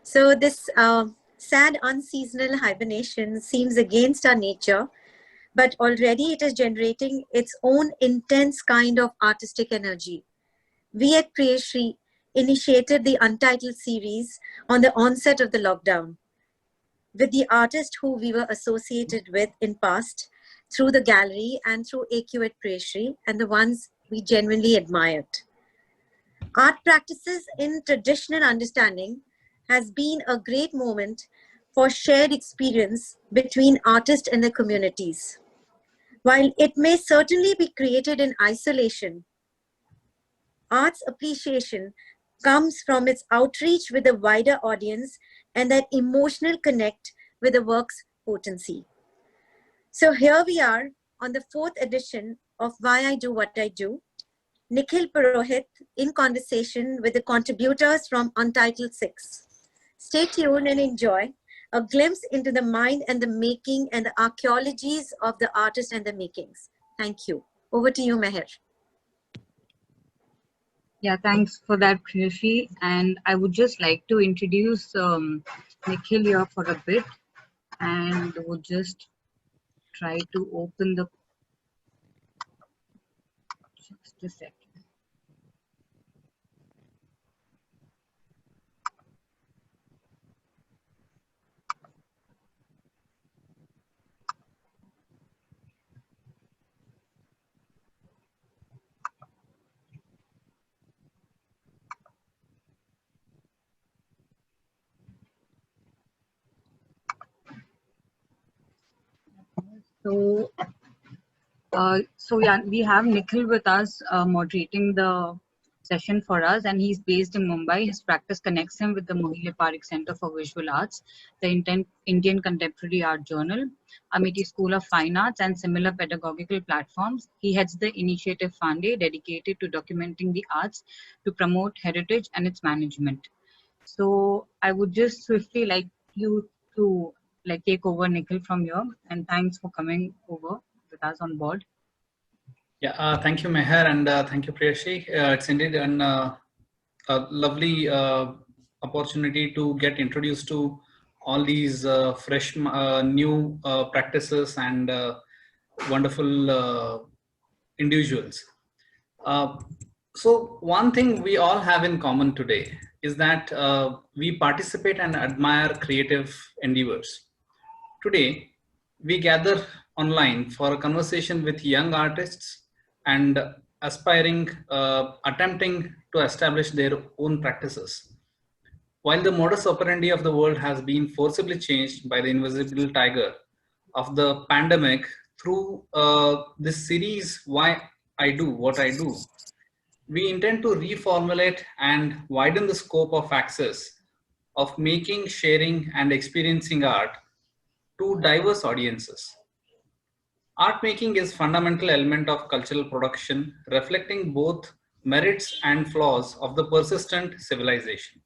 So this sad unseasonal hibernation seems against our nature, but already it is generating its own intense kind of artistic energy. We at Priyashri initiated the Untitled series on the onset of the lockdown with the artists who we were associated with in past through the gallery and through AQ at Priyashri and the ones we genuinely admired. Art practices in traditional understanding has been a great moment for shared experience between artists and their communities. While it may certainly be created in isolation, arts appreciation comes from its outreach with a wider audience and that emotional connect with the work's potency. So here we are on the fourth edition of Why I Do What I Do. Nikhil Purohit in conversation with the contributors from Untitled 6. Stay tuned and enjoy a glimpse into the mind and the making and the archaeologies of the artist and the makings. Thank you. Over to you, Meher. Yeah, thanks for that, Priyashri. And I would just like to introduce Nikhil here for a bit, and would just try to open the, just a second. So yeah, we have Nikhil with us moderating the session for us, and he's based in Mumbai. His practice connects him with the Mohile Parikh Center for Visual Arts, the Indian Contemporary Art Journal, Amity School of Fine Arts, and similar pedagogical platforms. He heads the initiative Fande, dedicated to documenting the arts to promote heritage and its management. So I would just swiftly like you to take over, Nikhil, from here, and thanks for coming over with us on board. Yeah, thank you, Meher, and thank you, Priyashri. It's indeed a lovely opportunity to get introduced to all these fresh, new practices and wonderful individuals. So one thing we all have in common today is that we participate and admire creative endeavors. Today, we gather online for a conversation with young artists and aspiring, attempting to establish their own practices. While the modus operandi of the world has been forcibly changed by the invisible tiger of the pandemic through this series, Why I Do What I Do, we intend to reformulate and widen the scope of access of making, sharing, and experiencing art to diverse audiences. Art making is a fundamental element of cultural production, reflecting both merits and flaws of the persistent civilization.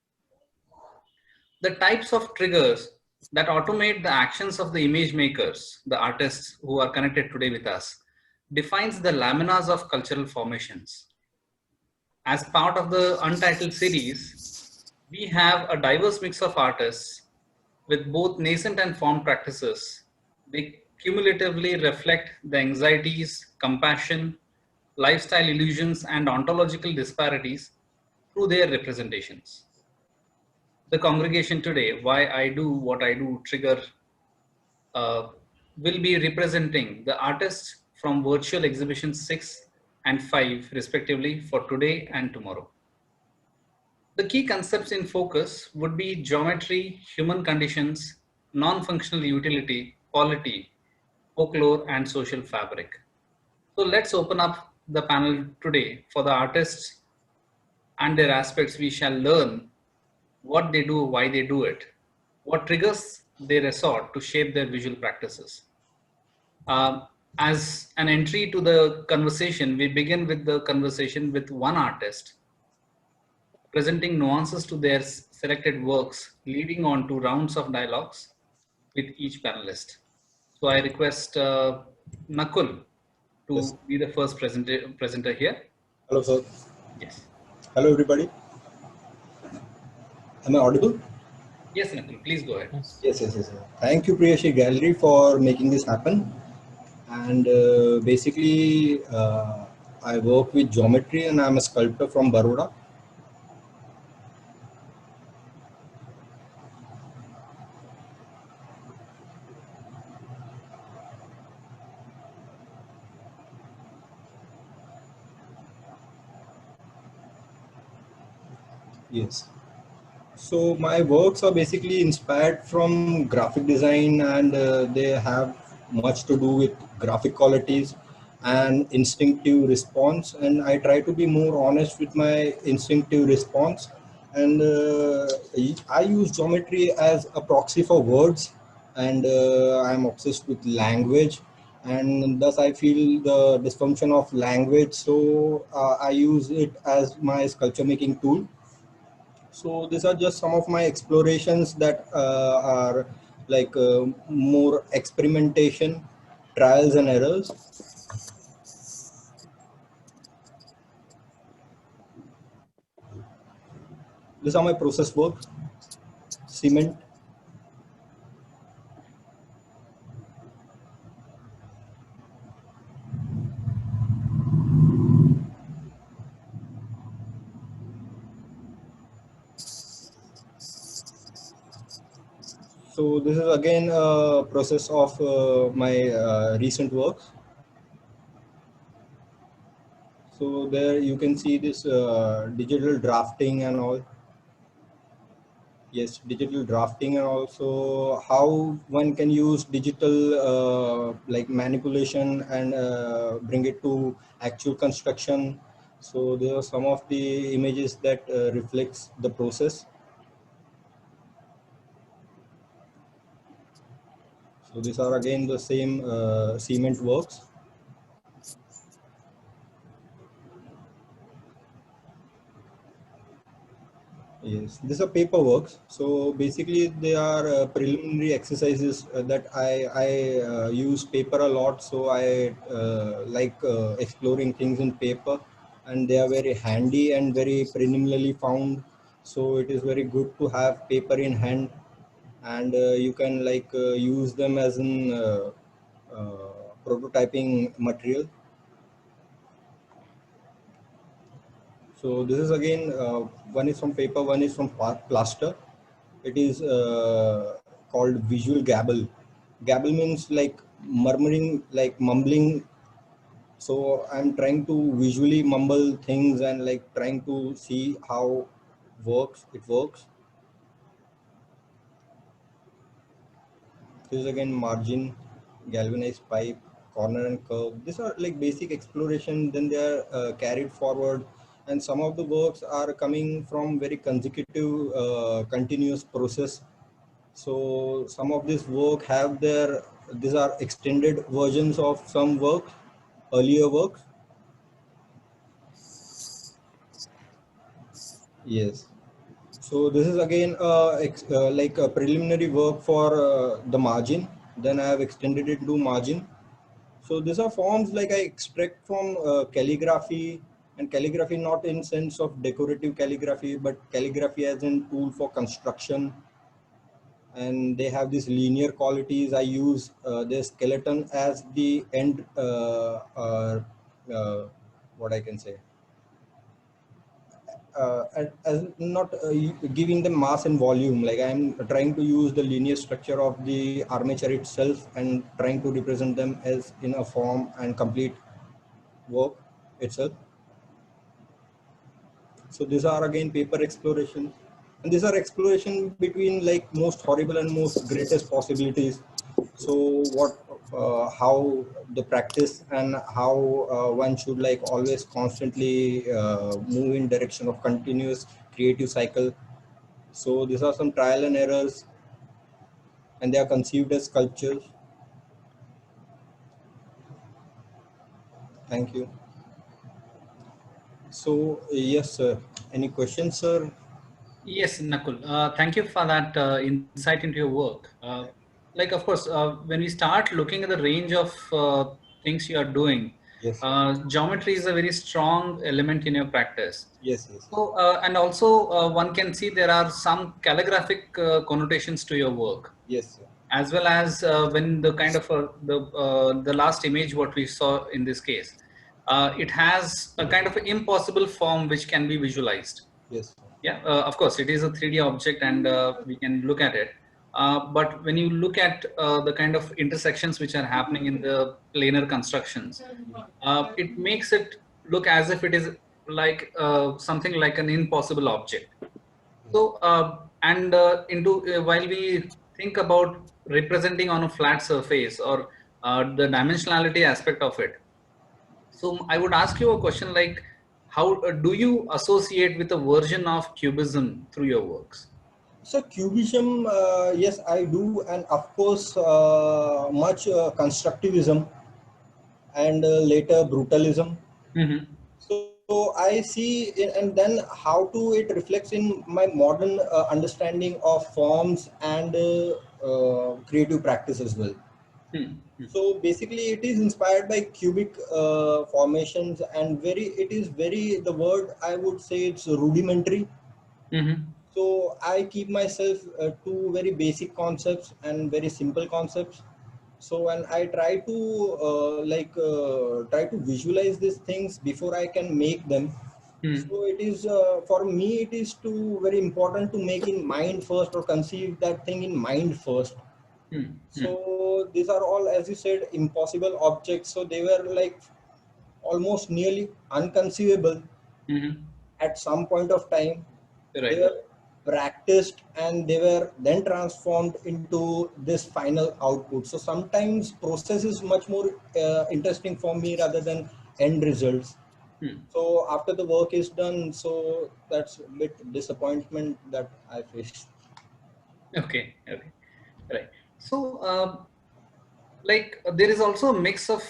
The types of triggers that automate the actions of the image makers, the artists who are connected today with us, defines the laminas of cultural formations. As part of the Untitled series, we have a diverse mix of artists with both nascent and formed practices. They cumulatively reflect the anxieties, compassion, lifestyle illusions, and ontological disparities through their representations. The congregation today, Why I Do What I Do trigger, will be representing the artists from virtual exhibitions 6 and 5 respectively for today and tomorrow. The key concepts in focus would be geometry, human conditions, non-functional utility, polity, folklore, and social fabric. So let's open up the panel today for the artists and their aspects. We shall learn what they do, why they do it, what triggers they resort to shape their visual practices. As an entry to the conversation, we begin with the conversation with one artist presenting nuances to their selected works, leading on to rounds of dialogues with each panelist. So I request Nakul to be the first presenter here. Hello, sir. Yes. Hello, everybody. Am I audible? Yes, Nakul, please go ahead. Yes. Thank you, Priyashi Gallery, for making this happen. And basically, I work with geometry and I'm a sculptor from Baroda. Yes. So my works are basically inspired from graphic design, and they have much to do with graphic qualities and instinctive response. And I try to be more honest with my instinctive response. And I use geometry as a proxy for words, and I'm obsessed with language. And thus, I feel the dysfunction of language. So I use it as my sculpture making tool. So these are just some of my explorations that are like more experimentation, trials and errors. These are my process work, cement. So this is again a process of my recent works. So there you can see this digital drafting and all. Yes, digital drafting, and also how one can use digital like manipulation and bring it to actual construction. So there are some of the images that reflects the process. So these are again the same cement works. Yes, these are paper works. So basically, they are preliminary exercises that I use paper a lot. So I like exploring things in paper, and they are very handy and very preliminarily found. So it is very good to have paper in hand, and you can like use them as an prototyping material. So this is again one is from paper, one is from plaster. It is called visual gabble. Gabble means like murmuring, like mumbling. So I'm trying to visually mumble things and like trying to see how it works. This is again margin, galvanized pipe, corner and curve. These are like basic exploration. Then they are carried forward, and some of the works are coming from very consecutive, continuous process. So some of this work have their, these are extended versions of some work, earlier works. Yes. So this is again like a preliminary work for the margin. Then I have extended it to margin. So these are forms like I extract from calligraphy, and calligraphy not in sense of decorative calligraphy, but calligraphy as a tool for construction. And they have these linear qualities. I use their skeleton as the end, uh, what I can say, as not giving them mass and volume. Like I'm trying to use the linear structure of the armature itself and trying to represent them as in a form and complete work itself. So these are again paper exploration, and these are exploration between like most horrible and most greatest possibilities. So what, how the practice and how one should like always constantly move in direction of continuous creative cycle. So these are some trial and errors, and they are conceived as sculptures. Thank you. So yes, sir. Any questions, sir? Yes, Nakul. Thank you for that insight into your work. Like, of course, when we start looking at the range of things you are doing, Yes. Geometry is a very strong element in your practice. Yes. Yes. So, and also one can see there are some calligraphic connotations to your work, Yes. as well as when the kind of the last image what we saw in this case, it has a kind of impossible form which can be visualized. Yes. Yeah, of course, it is a 3D object and we can look at it. But when you look at the kind of intersections which are happening in the planar constructions, it makes it look as if it is like something like an impossible object. So, and while we think about representing on a flat surface or the dimensionality aspect of it, so I would ask you a question like, how do you associate with a version of cubism through your works? So cubism, yes, I do, and of course, much constructivism and later brutalism. Mm-hmm. So I see, and then how to it reflects in my modern understanding of forms and creative practice as well. Mm-hmm. So basically, it is inspired by cubic formations, and it is very, the word I would say it's rudimentary. Mm-hmm. So I keep myself to very basic concepts and very simple concepts. So and I try to try to visualize these things before I can make them. So it is for me it is too very important to make in mind first or conceive that thing in mind first. Mm-hmm. So these are all, as you said, impossible objects. So they were like almost nearly unconceivable Mm-hmm. at some point of time. They Right. were practiced and they were then transformed into this final output. So sometimes process is much more interesting for me rather than end results. Hmm. So after the work is done, so that's a bit disappointment that I faced. Okay. Okay. Right. So, like, there is also a mix of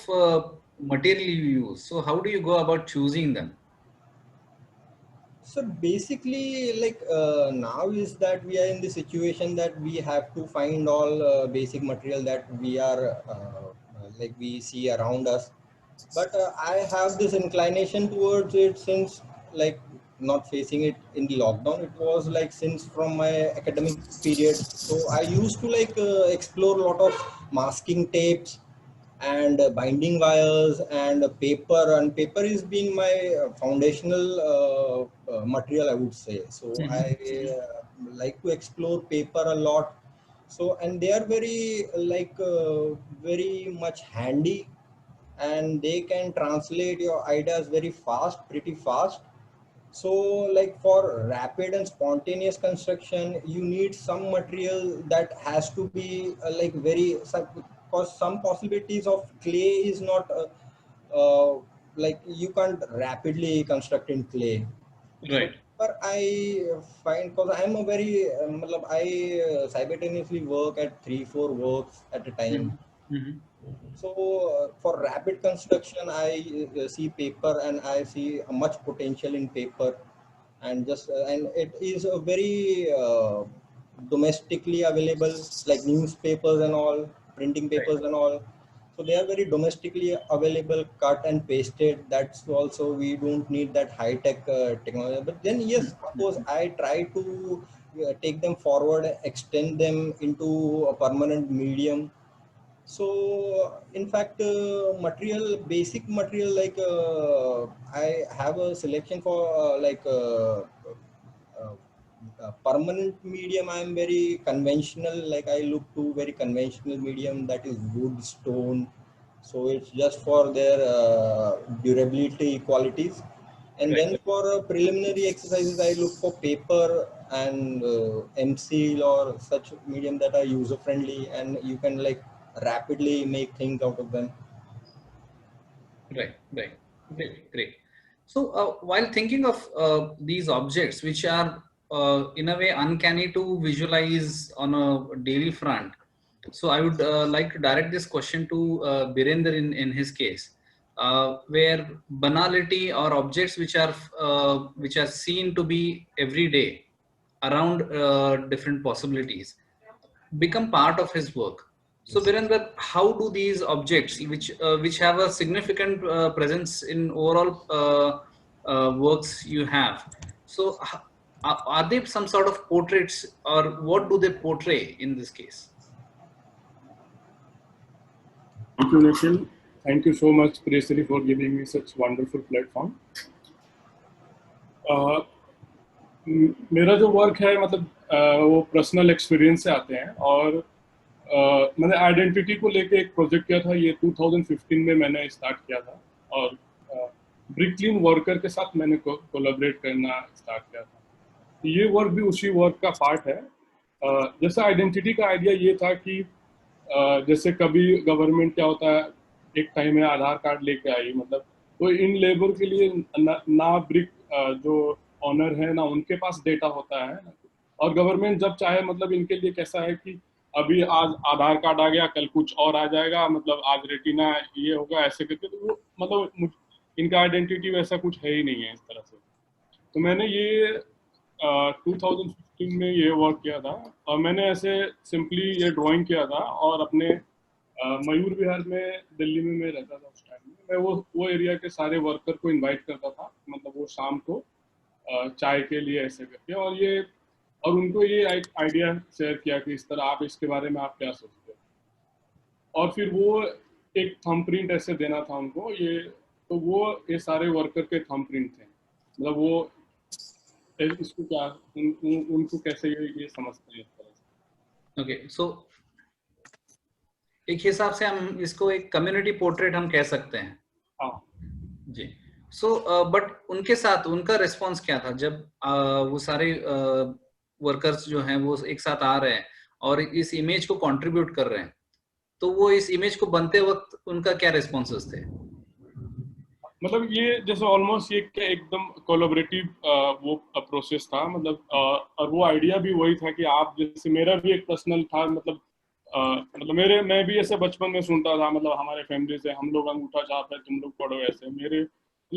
material you use. So, how do you go about choosing them? So basically, like now is that we are in the situation that we have to find all basic material that we are like we see around us. But I have this inclination towards it since like not facing it in the lockdown. It was like since from my academic period. So I used to like explore a lot of masking tapes and binding wires and paper is been my foundational material, I would say. So I Mm-hmm. like to explore paper a lot. So and they are very very much handy, and they can translate your ideas very fast, pretty fast. So like for rapid and spontaneous construction, you need some material that has to be like very, because some possibilities of clay is not like you can't rapidly construct in clay. So Right. but I find, because I'm a very I simultaneously work at 3 4 works at a time. Mm-hmm. Mm-hmm. So for rapid construction, I see paper and I see a much potential in paper, and just and it is a very domestically available, like newspapers and all, printing Right. papers and all. So they are very domestically available, cut and pasted. That's also, we don't need that high tech technology. But then yes, of course, I try to take them forward, extend them into a permanent medium. So, in fact, basic material, like I have a selection for permanent medium. I am very conventional. Like I look to very conventional medium, that is wood, stone. So it's just for their durability qualities. And Right. then for preliminary exercises, I look for paper and MCL or such medium that are user friendly and you can like rapidly make things out of them. Right. Right. Great. Great. So, while thinking of these objects, which are in a way uncanny to visualize on a daily front, so I would like to direct this question to Birender in his case, where banality or objects which are seen to be every day around different possibilities become part of his work. So Virender, how do these objects, which have a significant presence in overall works you have, so are they some sort of portraits, or what do they portray in this case? Thank you, Nikhil. Thank you so much, Presri, for giving me such wonderful platform. मेरा जो work है मतलब वो personal experience से आते हैं, और मैंने आइडेंटिटी को लेके एक प्रोजेक्ट किया था, ये 2015 में मैंने स्टार्ट किया था, और ब्रिकलिन वर्कर के साथ मैंने कोलैबोरेट करना स्टार्ट किया था। ये वर्क भी उसी वर्क का पार्ट है। जैसे आइडेंटिटी का आइडिया ये था कि जैसे कभी गवर्नमेंट क्या होता है, एक टाइम में आधार कार्ड लेके आई, मतलब तो इन लेबर के लिए ना ब्रिक जो ऑनर है ना उनके पास डेटा होता है, और गवर्नमेंट जब चाहे मतलब इनके लिए कैसा है कि अभी आज आधार कार्ड आ गया, कल कुछ और आ जाएगा, मतलब आज रेटिना ये होगा, ऐसे करके, तो वो मतलब इनका आइडेंटिटी वैसा कुछ है ही नहीं है इस तरह से। तो मैंने ये 2015 में ये वर्क किया था, और मैंने ऐसे सिंपली ये ड्राइंग किया था, और अपने मयूर विहार में दिल्ली में मैं रहता था उस टाइम में, मैं वो एरिया के सारे वर्कर को इनवाइट करता था, मतलब वो शाम को चाय के लिए ऐसे करके, और उनको ये आइडिया शेयर किया कि इस तरह आप इसके बारे में आप क्या सोचते हो, और फिर वो एक थंब प्रिंट ऐसे देना था उनको, तो वो ये सारे वर्कर के थंब प्रिंट थे, मतलब वो इसको क्या उनको कैसे ये समझते हैं इस तरह से। ओके, सो एक हिसाब से हम इसको एक कम्युनिटी पोर्ट्रेट हम कह सकते हैं। हाँ जी। सो बट उनके साथ उनका रिस्पॉन्स क्या था जब वो सारे वर्कर्स जो हैं वो एक साथ आ रहे हैं और इस इमेज को कंट्रीब्यूट कर रहे हैं, तो वो इस इमेज को बनते वक्त उनका क्या रिस्पॉन्सेस थे? मतलब ये जैसे ऑलमोस्ट ये क्या एकदम कोलैबोरेटिव वो प्रोसेस था, मतलब और वो आइडिया भी वही था कि आप जैसे, मेरा भी एक पर्सनल था, मतलब मैं भी ऐसे बचपन में सुनता था, मतलब हमारे फैमिली से हम लोग अंगूठा छाप है तुम लोग पढ़ो ऐसे,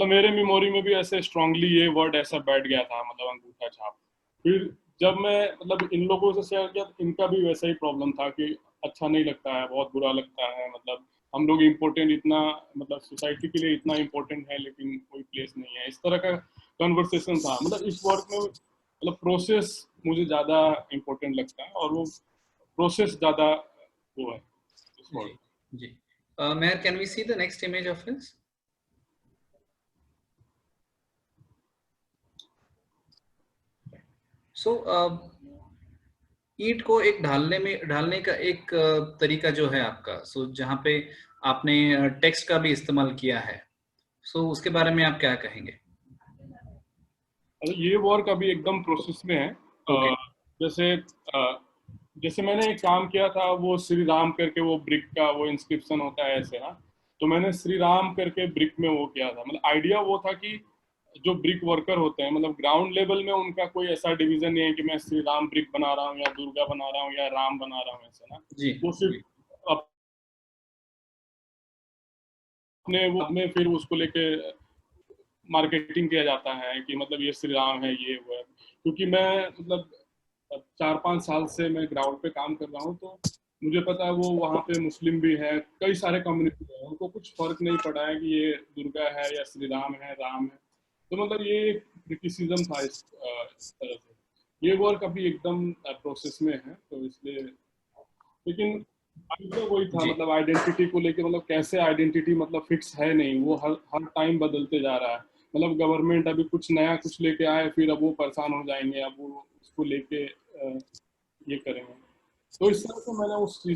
मेरे मेमोरी में भी ऐसे स्ट्रांगली ये वर्ड ऐसा बैठ गया था, मतलब अंगूठा छाप। फिर जब मैं मतलब इन लोगों से शेयर किया, तो इनका भी वैसा ही प्रॉब्लम था कि अच्छा नहीं लगता है, बहुत बुरा लगता है, मतलब हम लोग इम्पोर्टेंट इतना, मतलब सोसाइटी के लिए इतना इम्पोर्टेंट है लेकिन कोई प्लेस नहीं है, इस तरह का कन्वर्सेशन था। मतलब इस वर्क में मतलब प्रोसेस मुझे ज़्यादा इम्पोर्टेंट लगता है, और वो प्रोसेस ज़्यादा वो है इस वर्क। जी। Mayor, can we see the next image of his? So ईंट को एक ढालने का एक तरीका जो है आपका, सो जहाँ पे आपने टेक्स्ट का भी इस्तेमाल किया है, सो उसके बारे में आप क्या कहेंगे? ये वर्क अभी एकदम प्रोसेस में है। जैसे मैंने एक काम किया था, वो श्री राम करके वो ब्रिक का वो इंस्क्रिप्शन होता है ऐसे ना, तो मैंने श्री राम करके ब्रिक में वो किया था। मतलब आइडिया वो था कि जो ब्रिक वर्कर होते हैं, मतलब ग्राउंड लेवल में उनका कोई ऐसा डिवीजन नहीं है कि मैं श्री राम ब्रिक बना रहा हूँ या दुर्गा बना रहा हूँ या राम बना रहा हूँ, ऐसा ना। वो सिर्फ अपने फिर उसको लेके मार्केटिंग किया जाता है कि मतलब ये श्री राम है, ये वो है। क्योंकि मैं मतलब 4-5 साल से मैं ग्राउंड पे काम कर रहा हूँ, तो मुझे पता है वो वहाँ पे मुस्लिम भी है, कई सारे कम्युनिटी है, उनको कुछ फर्क नहीं पड़ा है कि ये दुर्गा है या श्री राम है, राम है। तो मतलब ये क्रिटिसिज्म था इस तरह से। ये वर्क अभी एकदम प्रोसेस में है, तो इसलिए, लेकिन आइडिया वही था, मतलब आइडेंटिटी को लेके, मतलब कैसे आइडेंटिटी मतलब फिक्स है नहीं, वो हर टाइम बदलते जा रहा है। मतलब गवर्नमेंट अभी कुछ नया कुछ लेके आए, फिर अब वो परेशान हो जाएंगे, अब वो उसको लेके ये करेंगे। तो इस तरह से मैंने उसी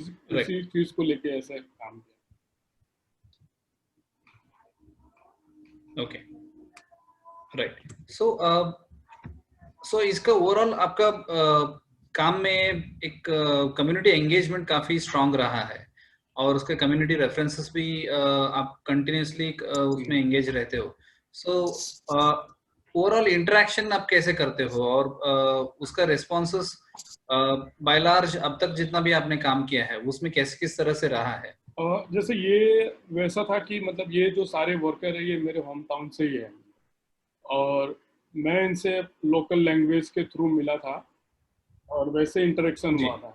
चीज को लेके ऐसे काम किया। Okay, right. सो इसका ओवरऑल आपका काम में एक कम्युनिटी एंगेजमेंट काफी स्ट्रांग रहा है, और उसके कम्युनिटी रेफरेंसेस भी आप कंटिन्यूसली उसमें एंगेज रहते हो। सो ओवरऑल इंटरेक्शन आप कैसे करते हो, और उसका रिस्पॉन्सेस बाय लार्ज अब तक जितना भी आपने काम किया है उसमें किस तरह से रहा है? जैसे ये वैसा था कि मतलब ये जो सारे वर्कर है ये मेरे होम टाउन से ही है, और मैं इनसे लोकल लैंग्वेज के थ्रू मिला था, और वैसे इंटरेक्शन हुआ था।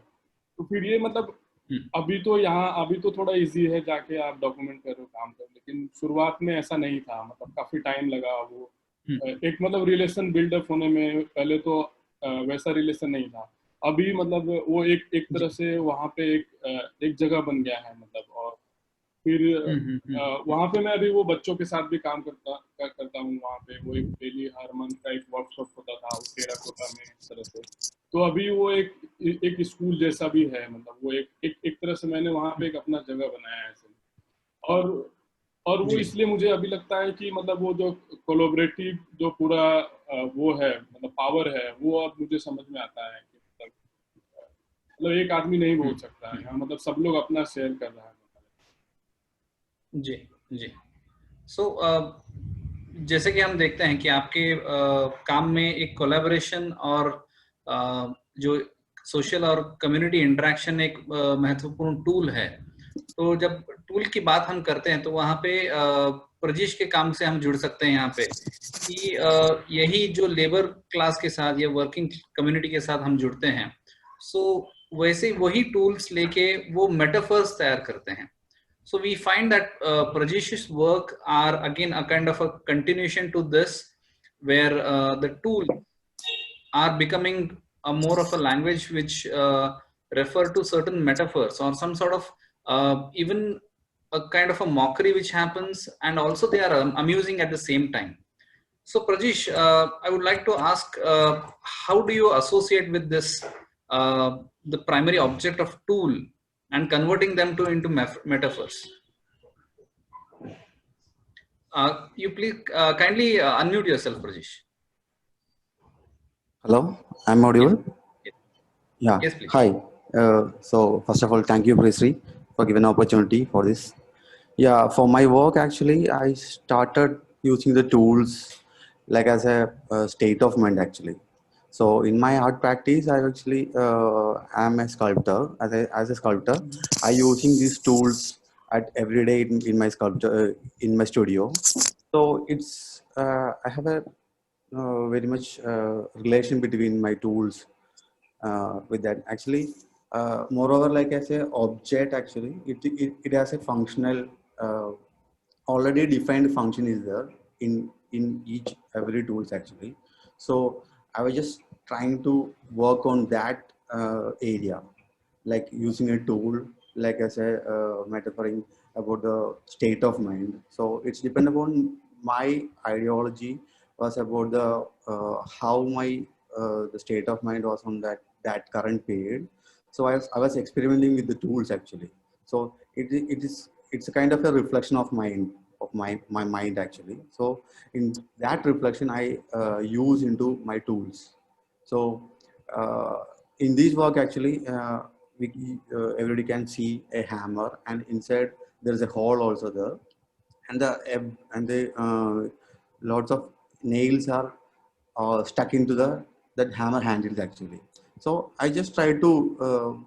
तो फिर ये मतलब अभी तो थोड़ा इजी है, जाके आप डॉक्यूमेंट करो, काम करो, लेकिन शुरुआत में ऐसा नहीं था, मतलब काफी टाइम लगा वो एक मतलब रिलेशन बिल्डअप होने में। पहले तो वैसा रिलेशन नहीं था, अभी मतलब वो एक तरह से वहाँ पे एक जगह बन गया है, मतलब। और फिर वहाँ पे मैं अभी वो बच्चों के साथ भी काम करता हूँ। वहाँ पे वो एक डेली हर मंथ का एक वर्कशॉप होता था, वो टेराकोटा में, इस तरह से। तो अभी वो एक स्कूल जैसा भी है, मतलब वो एक तरह से मैंने वहाँ पे एक अपना जगह बनाया है ऐसे। और और वो इसलिए मुझे अभी लगता है कि मतलब वो जो कोलैबोरेटिव जो पूरा वो है, मतलब पावर है, वो अब मुझे समझ में आता है कि मतलब एक आदमी नहीं बोल सकता है यहाँ, मतलब सब लोग अपना शेयर कर रहा है। जी जी। सो जैसे कि हम देखते हैं कि आपके काम में एक कोलैबोरेशन और जो सोशल और कम्युनिटी इंटरेक्शन एक महत्वपूर्ण टूल है। तो जब टूल की बात हम करते हैं तो वहाँ पे प्रजीश के काम से हम जुड़ सकते हैं यहाँ पे कि यही जो लेबर क्लास के साथ या वर्किंग कम्युनिटी के साथ हम जुड़ते हैं, सो वैसे वही टूल्स लेके वो मेटाफर्स तैयार करते हैं। So we find that Prajesh's work are again a kind of a continuation to this, where the tools are becoming a more of a language which refer to certain metaphors or some sort of even a kind of a mockery which happens, and also they are amusing at the same time. So Prajesh, I would like to ask, how do you associate with this, the primary object of tool and converting them into metaphors? You please kindly unmute yourself, Prajesh. Hello, I'm audible? Yes, Yeah. yes please. Hi. So first of all, thank you, Prisri, for giving an opportunity for this. Yeah, for my work, actually, I started using the tools like as a state of mind, actually. So in my art practice, I actually am a sculptor. As a sculptor, I using these tools at every day in my sculpture in my studio. So it's I have a very much relation between my tools with that. Actually, moreover, like I say, object actually, it has a functional, already defined function is there in each every tools actually. So I was just trying to work on that area, like using a tool, like I say, metaphoring about the state of mind. So it's depend upon my ideology was about the how my the state of mind was on that current period. So I was experimenting with the tools actually. So it's a kind of a reflection of my mind actually. So in that reflection I use into my tools. So in this work actually everybody can see a hammer, and inside there is a hole also there, and the lots of nails are stuck into that hammer handles actually. So I just try to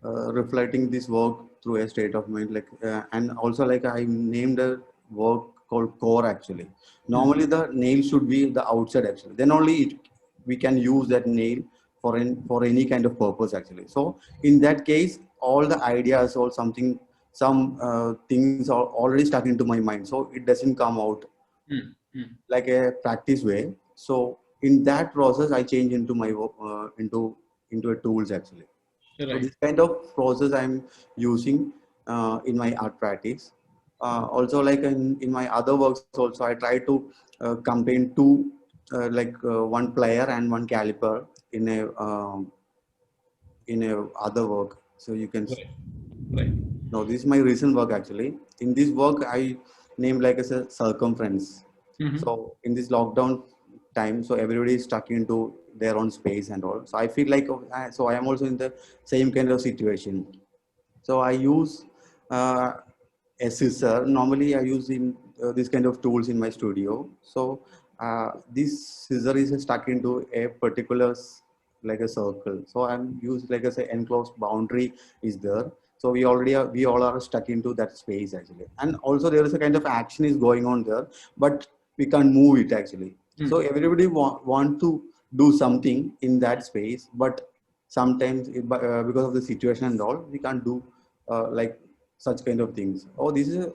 reflecting this work through a state of mind, like and also like I named a work called core actually. Normally the nail should be the outside actually, then only we can use that nail for any kind of purpose actually. So in that case all the ideas or something, some things are already stuck into my mind, so it doesn't come out like a practice way. So in that process I change into my into a tools actually. Right. So this kind of process I'm using in my art practice. Also, like in my other works, also I try to combine two, one player and one caliper in a other work. So you can. Right. No, this is my recent work actually. In this work, I named like as a circumference. So in this lockdown time, so everybody is stuck into their own space and all. So I feel like, so I am also in the same kind of situation. So I use a scissor. Normally I use in this kind of tools in my studio. So this scissor is stuck into a particular like a circle. So I'm used like I say enclosed boundary is there. So we all are stuck into that space actually. And also there is a kind of action is going on there, but we can't move it actually. So everybody want to do something in that space, but sometimes because of the situation and all, we can't do like such kind of things. Oh, this is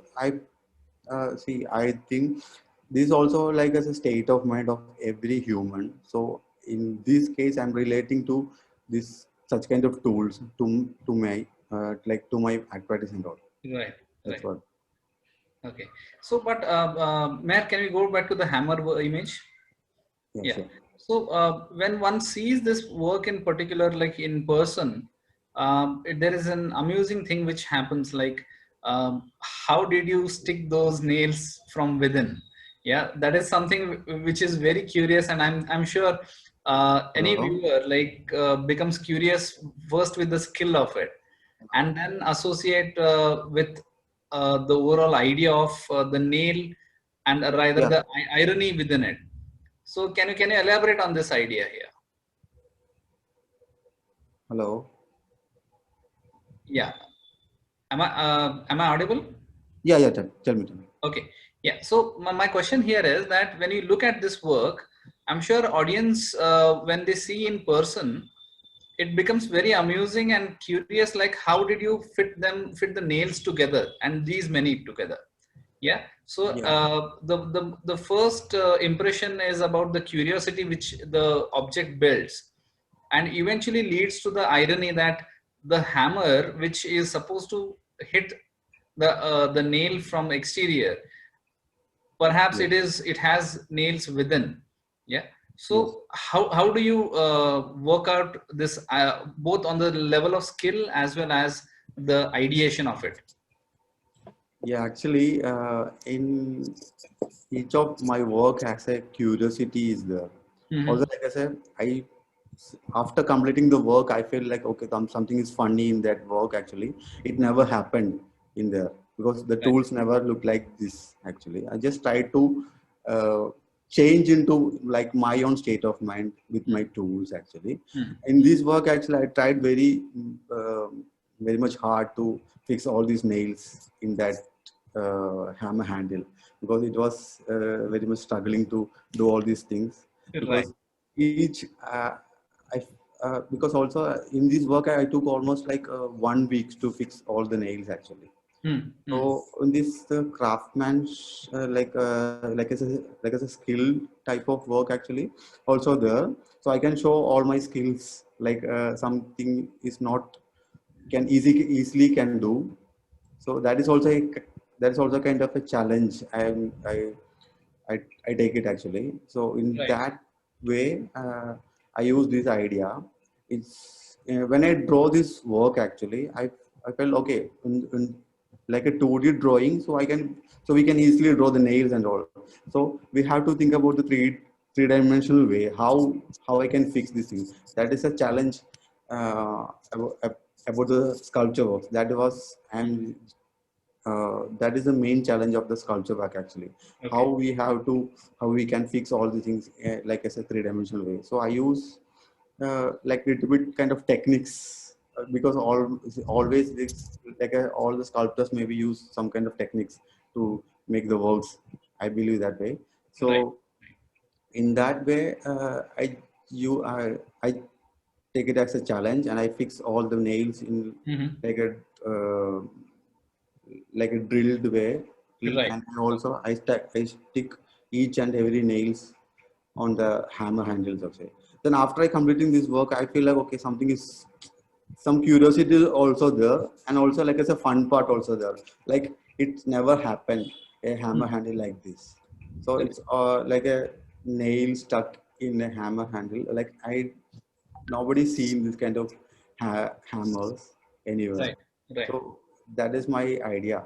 see, I think this is also like as a state of mind of every human. So in this case, I'm relating to this such kind of tools to my like to my activities and all. Right. That's Right. what. Okay. So, but Meher, can we go back to the hammer image? Yeah, Yeah. sure. So when one sees this work in particular, like in person, there is an amusing thing which happens. Like, how did you stick those nails from within? Yeah, that is something which is very curious, and I'm sure any Hello. viewer like becomes curious first with the skill of it, and then associate with the overall idea of the nail and rather Yeah. the irony within it. So can you elaborate on this idea here? Hello. Yeah. Am I audible? Yeah. Tell me. Okay. Yeah. So my question here is that when you look at this work, I'm sure audience when they see in person, it becomes very amusing and curious. Like how did you fit the nails together and these many together? Yeah. So Yeah. the first impression is about the curiosity which the object builds, and eventually leads to the irony that the hammer, which is supposed to hit the nail from exterior, perhaps Yes. it has nails within. Yeah. Yes. So how do you work out this both on the level of skill as well as the ideation of it? Yeah. Actually, in each of my work has a curiosity is there. Mm-hmm. Also, like I said, after completing the work, I feel like okay, something is funny in that work. Actually, it never happened in there because the Right. tools never look like this. Actually, I just try to uh, change into like my own state of mind with my tools. Actually, Mm-hmm. in this work, actually, I tried very much hard to fix all these nails in that hammer handle because it was very much struggling to do all these things Right. because each I because also in this work I took almost like 1 week to fix all the nails actually. Mm-hmm. So in this craftsman like as a skill type of work actually also there. So I can show all my skills like something is not can easily can do. So that is also kind of a challenge. I take it actually. So in Right. that way, I use this idea. It's when I draw this work actually, I felt okay in like a 2D drawing, so we can easily draw the nails and all. So we have to think about the three-dimensional way how I can fix this thing. That is a challenge about the sculpture works. That is the main challenge of the sculpture work actually. Okay. How we can fix all the things like as a three-dimensional way. So I use like little bit kind of techniques because always this, like all the sculptors maybe use some kind of techniques to make the works. I believe that way. Right. So in that way, I take it as a challenge and I fix all the nails in Mm-hmm. like a uh, like a drilled way, Right. and also I stick each and every nails on the hammer handles also. Then after I completing this work, I feel like okay, some curiosity is also there, and also like as a fun part also there. Like it's never happened a hammer handle like this. So Okay. it's like a nail stuck in a hammer handle. Like nobody seen this kind of hammers anywhere. Right. Right. So that is my idea.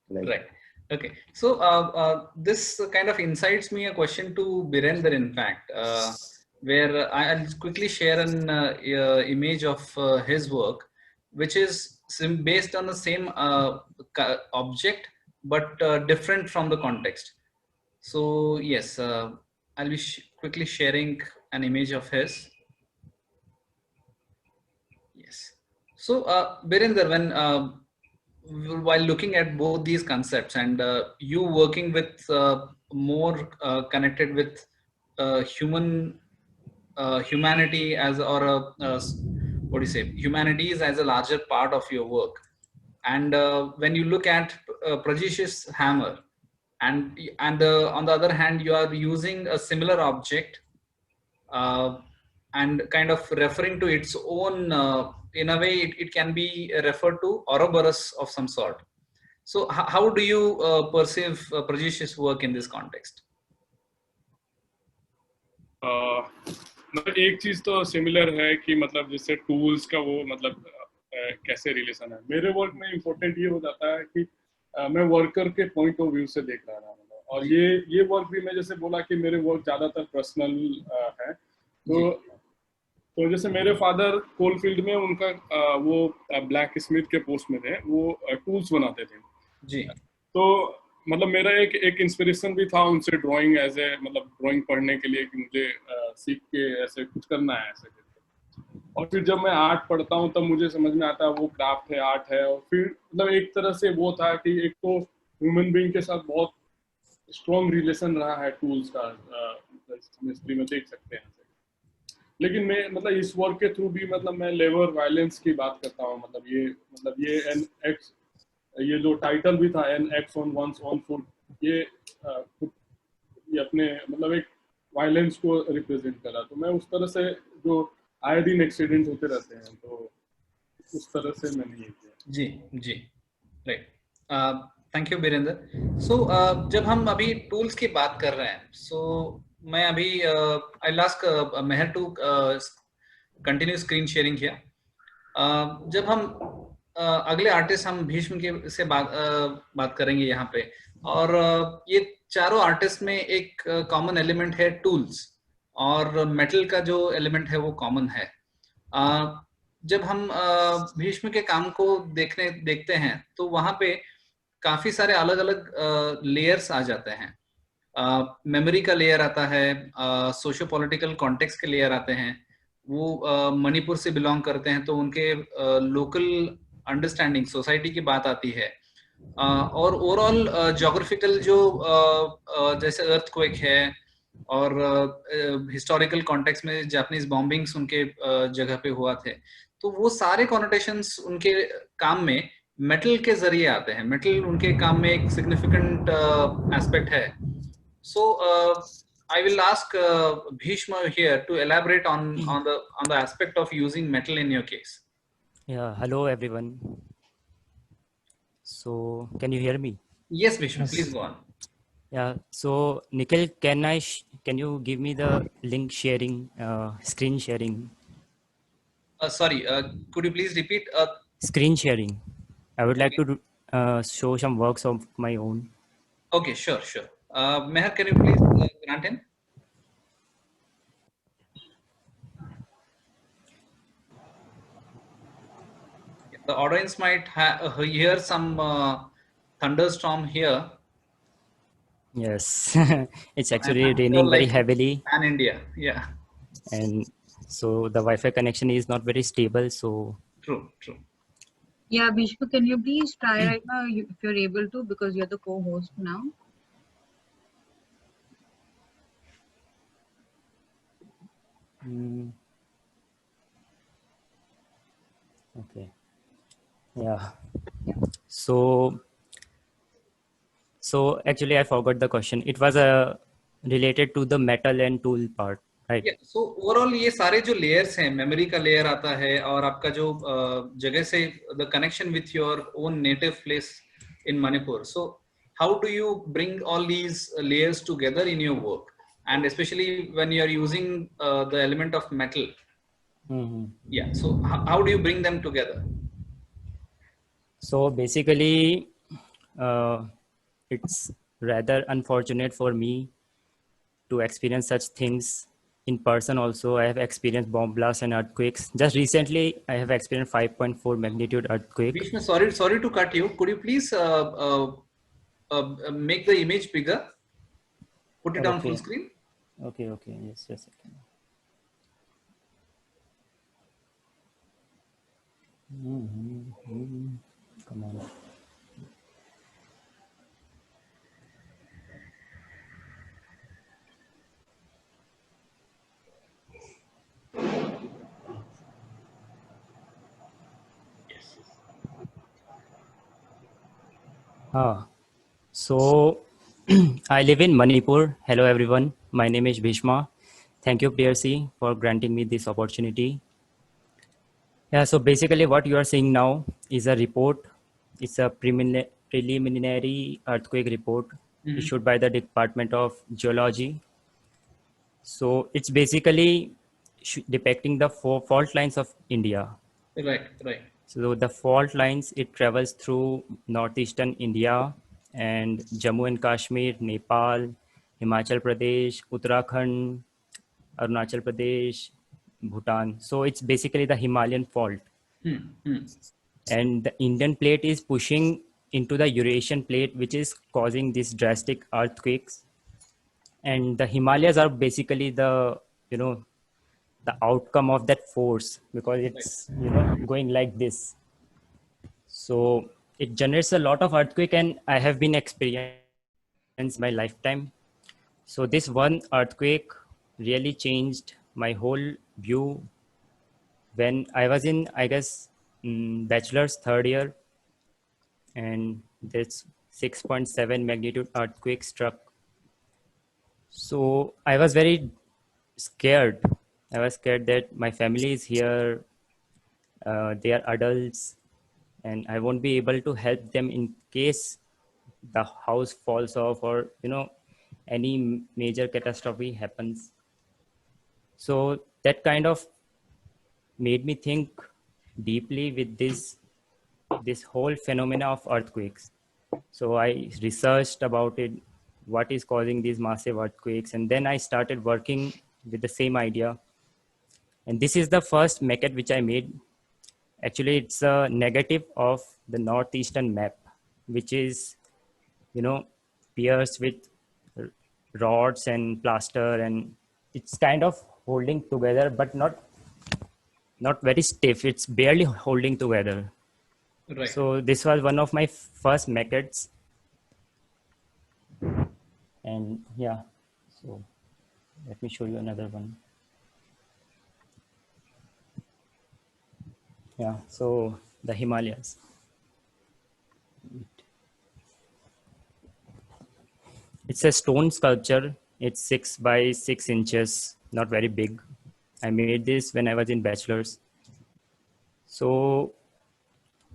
Like Right. Okay. So this kind of incites me a question to Birender, in fact, where I'll quickly share an image of his work, which is based on the same object, but different from the context. So yes, I'll be quickly sharing an image of his. Yes. So, Birender, when while looking at both these concepts and you working with more connected with human humanity as, or what do you say, humanities as a larger part of your work. And when you look at Prajesh's hammer, and on the other hand, you are using a similar object and kind of referring to its own, in a way, it can be referred to Ouroboros of some sort. So how do you perceive Prajesh's work in this context? मतलब एक चीज तो similar है कि मतलब जैसे tools का वो मतलब कैसे रिलेशन है। मेरे वर्क में इम्पोर्टेंट ये हो जाता है कि मैं वर्कर के पॉइंट ऑफ व्यू से देख रहा था, मतलब, और ये वर्क भी मैं जैसे बोला कि मेरे वर्क ज्यादातर पर्सनल है। तो जैसे मेरे फादर कोल फील्ड में उनका वो ब्लैक स्मिथ के पोस्ट में थे, वो टूल्स बनाते थे जी। तो मतलब मेरा एक इंस्पिरेशन भी था उनसे ड्राइंग एज ए, मतलब ड्राइंग पढ़ने के लिए कि मुझे सीख के ऐसे कुछ करना है ऐसे करके। और फिर जब मैं आर्ट पढ़ता हूँ तब मुझे समझ में आता है वो क्राफ्ट है, आर्ट है। और फिर मतलब एक तरह से वो था कि एक तो ह्यूमन बीइंग के साथ बहुत स्ट्रॉन्ग रिलेशन रहा है टूल्स का, हिस्ट्री में देख सकते हैं। लेकिन मैं मतलब इस वर्क के थ्रू भी मतलब मैं लेबर वायलेंस की बात करता हूँ। मतलब ये एन एक्स, ये जो टाइटल भी था an x on once on foot, ये अपने मतलब एक वायलेंस को रिप्रेजेंट करा। तो मैं उस तरह से, जो आए दिन एक्सीडेंट होते रहते हैं, तो उस तरह से मैंने ये किया। जी जी, right. Thank you Birendra. So जब हम अभी टूल्स की बात कर रहे हैं, मैं अभी I last Mehar to continue screen sharing किया। जब हम अगले आर्टिस्ट हम भीष्म के से बात करेंगे यहाँ पे, और ये चारों आर्टिस्ट में एक कॉमन एलिमेंट है टूल्स, और मेटल का जो एलिमेंट है वो कॉमन है। जब हम भीष्म के काम को देखते हैं तो वहां पे काफी सारे अलग अलग लेयर्स आ जाते हैं। मेमोरी का लेयर आता है, सोशो पॉलिटिकल कॉन्टेक्स्ट के लेयर आते हैं। वो मणिपुर से बिलोंग करते हैं तो उनके लोकल अंडरस्टैंडिंग सोसाइटी की बात आती है। और ओवरऑल ज्योग्राफिकल जो जैसे अर्थक्वेक है, और हिस्टोरिकल कॉन्टेक्स्ट में जापानीज बॉम्बिंग्स उनके जगह पे हुआ थे, तो वो सारे कॉनोटेशंस उनके काम में मेटल के जरिए आते हैं। मेटल उनके काम में एक सिग्निफिकेंट एस्पेक्ट है। So I will ask Bhishma here to elaborate on the aspect of using metal in your case. Yeah, hello everyone. So can you hear me? Yes, Bhishma, please go on. Yeah, so Nikhil, can you give me the link sharing, screen sharing? Sorry, could you please repeat? Screen sharing. I would like Okay. to show some works of my own. Okay, sure. Meher, can you please grant him? The audience might hear some thunderstorm here. Yes, it's actually I'm sure, raining very like heavily, Pan India. Yeah, and so the Wi-Fi connection is not very stable. So true. Yeah, Bhishma, can you please try right now if you're able to, because you're the co-host now. okay, yeah. So actually, I forgot the question. It was related to the metal and tool part, right? Yeah, so overall ये सारे जो layers हैं, memory का layer आता है, और आपका जो जगह से the connection with your own native place in Manipur. So how do you bring all these layers together in your work, and especially when you are using the element of metal? Yeah, so how do you bring them together? So basically, it's rather unfortunate for me to experience such things in person. Also, I have experienced bomb blasts and earthquakes. Just recently, I have experienced 5.4 magnitude earthquake. Bhishma, sorry to cut you. Could you please make the image bigger? Put it on full screen. Okay. Yes, just a second. Come on. So I live in Manipur. Hello, everyone. My name is Bhishma. Thank you, PRC, for granting me this opportunity. Yeah, so basically what you are seeing now is a report. It's a preliminary earthquake report issued by the Department of Geology. So it's basically depicting the four fault lines of India. Right, right. So the fault lines, it travels through northeastern India and Jammu and Kashmir, Nepal, Himachal Pradesh, Uttarakhand, Arunachal Pradesh, Bhutan. So it's basically the Himalayan fault. And the Indian plate is pushing into the Eurasian plate, which is causing these drastic earthquakes. And the Himalayas are basically the, the outcome of that force, because it's, going like this. So it generates a lot of earthquake, and I have been experienced my lifetime. So this one earthquake really changed my whole view when I was in, I guess, bachelor's third year, and this 6.7 magnitude earthquake struck. So I was very scared. I was scared that my family is here, they are adults, and I won't be able to help them in case the house falls off or, any major catastrophe happens. So that kind of made me think deeply with this whole phenomena of earthquakes. So I researched about it, what is causing these massive earthquakes, and then I started working with the same idea. And this is the first maquette which I made. Actually, it's a negative of the northeastern map, which is, pierced with rods and plaster, and it's kind of holding together, but not very stiff. It's barely holding together. Right. So this was one of my first maquettes. And yeah, so let me show you another one. Yeah, so the Himalayas. It's a stone sculpture. It's 6 by 6 inches, not very big. I made this when I was in bachelor's. So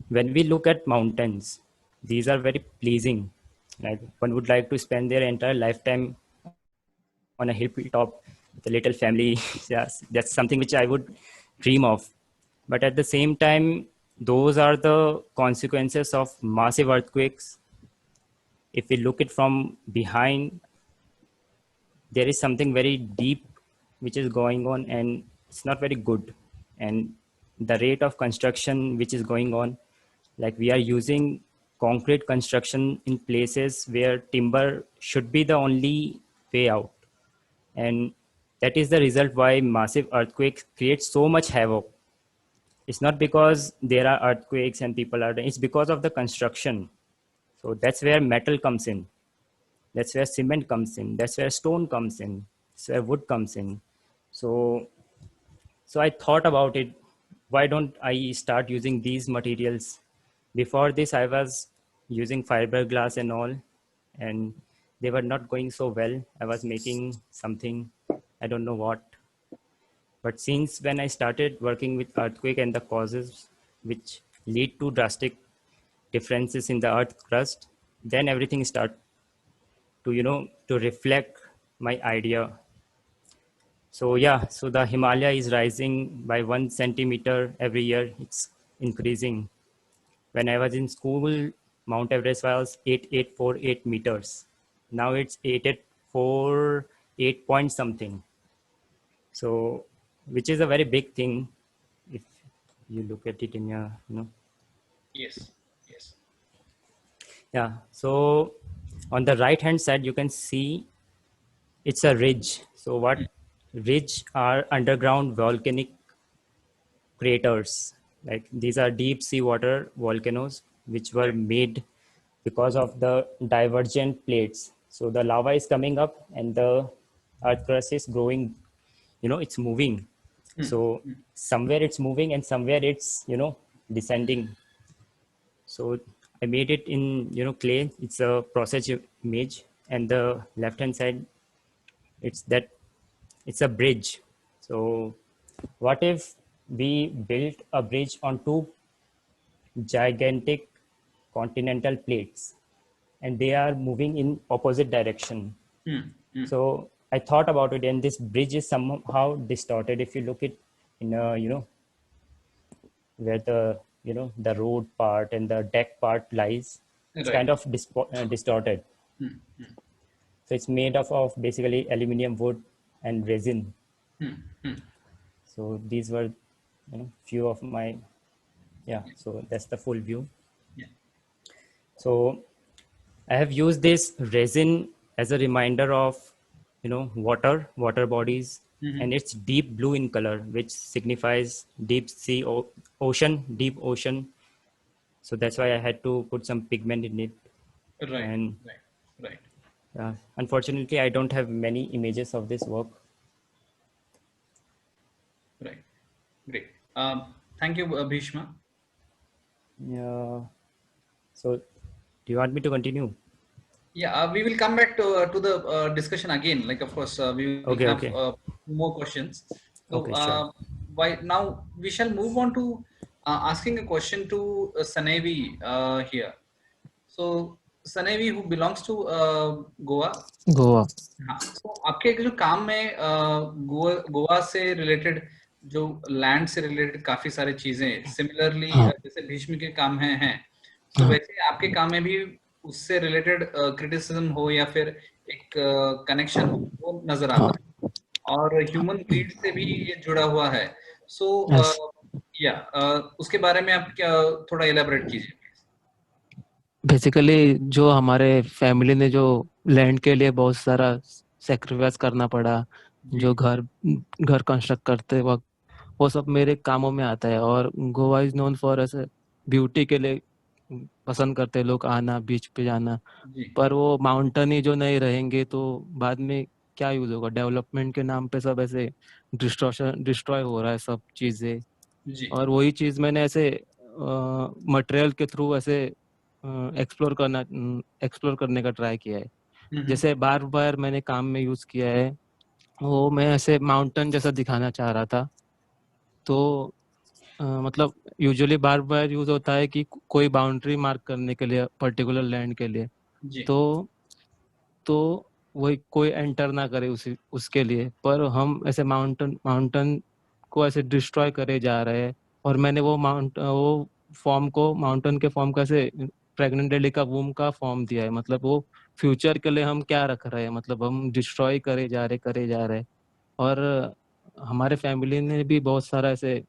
when we look at mountains, these are very pleasing. Like one would like to spend their entire lifetime on a hilltop with a little family. Yes, that's something which I would dream of. But at the same time, those are the consequences of massive earthquakes. If we look it from behind, there is something very deep which is going on, and it's not very good. And the rate of construction which is going on, like we are using concrete construction in places where timber should be the only way out. And that is the result why massive earthquakes create so much havoc. It's not because there are earthquakes and people are dying, it's because of the construction. So that's where metal comes in. That's where cement comes in. That's where stone comes in. That's where wood comes in. So I thought about it. Why don't I start using these materials? Before this, I was using fiberglass and all, and they were not going so well. I was making something, I don't know what. But since when I started working with earthquake and the causes which lead to drastic differences in the earth crust, then everything started to, to reflect my idea. So yeah, so the Himalaya is rising by 1 centimeter every year. It's increasing. When I was in school, Mount Everest was 8848 meters. Now it's 8848 point something. So, which is a very big thing if you look at it in your, Yes, yes. Yeah, so on the right hand side, you can see it's a ridge. So what ridge are underground volcanic craters. Like these are deep sea water volcanoes, which were made because of the divergent plates. So the lava is coming up and the earth crust is growing, it's moving. So somewhere it's moving and somewhere it's, descending. So I made it in clay. It's a process image, and the left hand side, it's a bridge. So what if we built a bridge on two gigantic continental plates, and they are moving in opposite direction? So I thought about it, and this bridge is somehow distorted. If you look it in a, where the the road part and the deck part lies, it's Right. kind of distorted. So it's made of basically aluminum, wood, and resin. So these were few of my, so that's the full view. Yeah. So I have used this resin as a reminder of water bodies, and it's deep blue in color, which signifies deep sea, ocean, deep ocean. So that's why I had to put some pigment in it. Right. And Right. Unfortunately, I don't have many images of this work. Right. Great. Thank you, Bhishma. Yeah. So, do you want me to continue? Yeah, we will come back to the discussion again. Like, of course, we will have Okay. more questions. So, Okay, sure. now we shall move on to asking a question to Sanevi here. So, Sanevi, who belongs to Goa. Goa हाँ, तो आपके जो काम में गोवा से related, जो land से related काफी सारी चीजें सिमिलरली हाँ जैसे भीष्म के काम हैं, तो हाँ वैसे आपके काम में भी उससे रिलेटेड क्रिटिसिज्म हो या फिर एक कनेक्शन हो, वो नजर हाँ आता है, और ह्यूमन ग्रीड से भी ये जुड़ा हुआ है. सो यस उसके बारे में आप क्या थोड़ा इलेबोरेट कीजिए. बेसिकली जो हमारे फैमिली ने जो लैंड के लिए बहुत सारा सेक्रीफाइस करना पड़ा, जो घर कंस्ट्रक्ट करते वक्त, वो सब मेरे कामों में आता है. और गोवा इज नोन फॉर ऐसे ब्यूटी के लिए पसंद करते हैं लोग आना, बीच पे जाना. पर वो माउंटेन ही जो नहीं रहेंगे तो बाद में क्या यूज होगा? डेवलपमेंट के नाम पे सब ऐसे डिस्ट्रॉय हो रहा है सब चीजें. और वही चीज मैंने ऐसे मटेरियल के थ्रू ऐसे एक्सप्लोर करने का ट्राई किया है. जैसे बार बार मैंने काम में यूज किया है, वो मैं ऐसे माउंटेन जैसा दिखाना चाह रहा था. तो मतलब यूजुअली बार बार यूज होता है कि कोई बाउंड्री मार्क करने के लिए पर्टिकुलर लैंड के लिए, तो वही कोई एंटर ना करे उसके लिए. पर हम ऐसे माउंटेन को ऐसे डिस्ट्रॉय करे जा रहे हैं. और मैंने वो माउंटेन के फॉर्म का ऐसे प्रेग्नेंट लेडी का वूम का फॉर्म दिया है. मतलब वो फ्यूचर के लिए हम क्या रख रहे हैं, मतलब हम डिस्ट्रॉय करे जा रहे. और हमारे फैमिली ने भी बहुत सारा ऐसे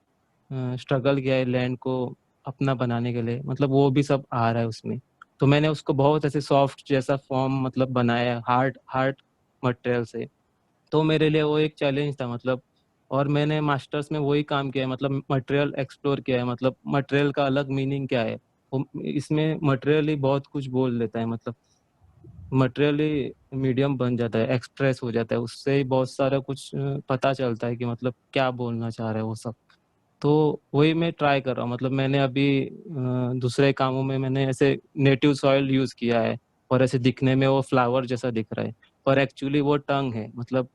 स्ट्रगल किया है लैंड को अपना बनाने के लिए. मतलब वो भी सब आ रहा है उसमें. तो मैंने उसको बहुत ऐसे सॉफ्ट जैसा फॉर्म मतलब बनाया हार्ड मटेरियल से. तो मेरे लिए वो एक चैलेंज था मतलब. और मैंने मास्टर्स में वही काम किया है, मतलब मटेरियल एक्सप्लोर किया है. मतलब मटेरियल का अलग मीनिंग क्या है, इसमें मटेरियल ही बहुत कुछ बोल देता है. मतलब मटेरियल ही मीडियम बन जाता है, एक्सप्रेस हो जाता है, उससे ही बहुत सारा कुछ पता चलता है कि मतलब क्या बोलना चाह रहे हैं वो सब. तो वही मैं ट्राई कर रहा हूँ. मतलब मैंने अभी दूसरे कामों में मैंने ऐसे नेटिव सॉइल यूज किया है, और ऐसे दिखने में वो फ्लावर जैसा दिख रहा है, पर एक्चुअली वो टंग है. मतलब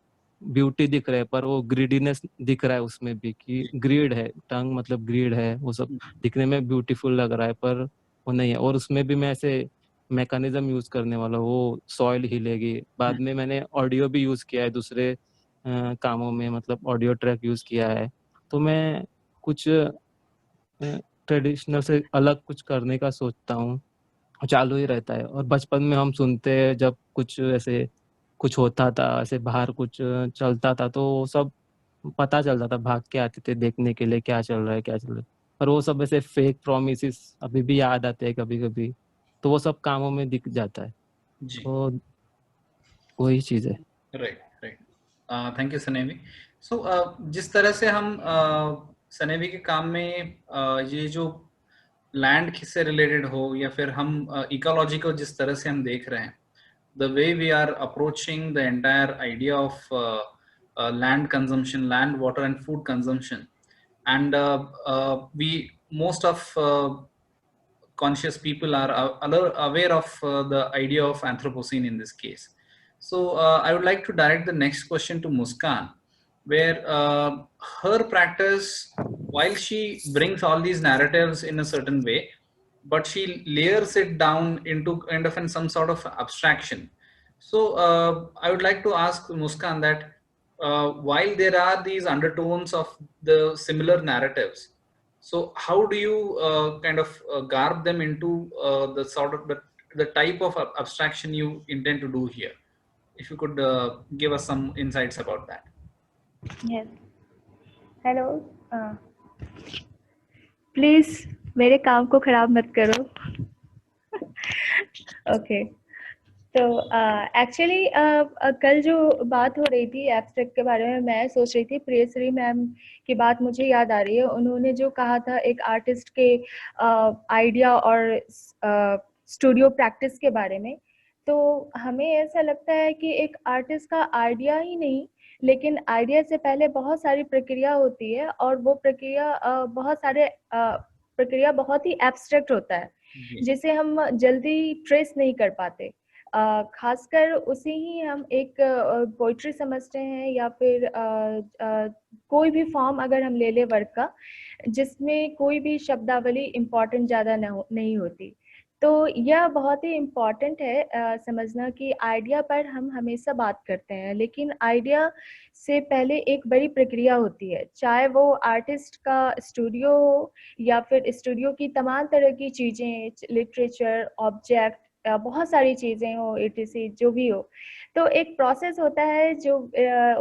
ब्यूटी दिख रहा है पर वो ग्रीडीनेस दिख रहा है उसमें भी, कि ग्रीड है, टंग मतलब ग्रीड है. वो सब दिखने में ब्यूटीफुल लग रहा है पर वो नहीं है. और उसमें भी मैं ऐसे मैकेनिज्म यूज करने वाला हूँ, वो सॉइल हिलेगी. बाद में मैंने ऑडियो भी यूज किया है दूसरे कामों में, मतलब ऑडियो ट्रैक यूज किया है. तो मैं कुछ ट्रेडिशनल से अलग कुछ करने का सोचता हूँ, चालू ही रहता है. और बचपन में हम सुनते हैं जब कुछ ऐसे कुछ होता था, ऐसे बाहर कुछ चलता था, तो वो सब पता चलता था, भाग के आते थे देखने के लिए क्या चल रहा है. पर वो सब ऐसे फेक प्रोमिसेस अभी भी याद आते हैं कभी कभी, तो वो सब कामों में दिख जाता है. तो वही चीज है. राइट. थैंक यू सनेवी. सो जिस तरह से हम सनेवी के काम में ये जो लैंड से रिलेटेड हो या फिर हम इकोलॉजी को जिस तरह से हम देख रहे हैं, the way we are approaching the entire idea of land consumption, land, water and food consumption, and we most of conscious people are aware of the idea of Anthropocene in this case. So I would like to direct the next question to Muskan, where her practice, while she brings all these narratives in a certain way, but she layers it down into kind of some sort of abstraction. So I would like to ask Muskan that while there are these undertones of the similar narratives, so how do you kind of garb them into the sort of the type of abstraction you intend to do here? If you could give us some insights about that. Yes. Hello, please मेरे काम को खराब मत करो. Okay, तो actually कल जो बात हो रही थी एब्स्ट्रैक्ट के बारे में, मैं सोच रही थी प्रियश्री मैम की बात मुझे याद आ रही है. उन्होंने जो कहा था एक आर्टिस्ट के आइडिया और स्टूडियो प्रैक्टिस के बारे में, तो हमें ऐसा लगता है कि एक आर्टिस्ट का आइडिया ही नहीं, लेकिन आइडिया से पहले बहुत सारी प्रक्रिया होती है, और वो प्रक्रिया बहुत ही एब्स्ट्रैक्ट होता है, जिसे हम जल्दी ट्रेस नहीं कर पाते. खासकर उसे ही हम एक पोइट्री समझते हैं, या फिर कोई भी फॉर्म अगर हम ले ले वर्क का, जिसमें कोई भी शब्दावली इम्पॉर्टेंट ज़्यादा नहीं होती. तो यह बहुत ही इम्पॉर्टेंट है समझना कि आइडिया पर हम हमेशा बात करते हैं, लेकिन आइडिया से पहले एक बड़ी प्रक्रिया होती है, चाहे वो आर्टिस्ट का स्टूडियो हो या फिर स्टूडियो की तमाम तरह की चीज़ें, लिटरेचर, ऑब्जेक्ट, बहुत सारी चीज़ें हो, etc, जो भी हो. तो एक प्रोसेस होता है जो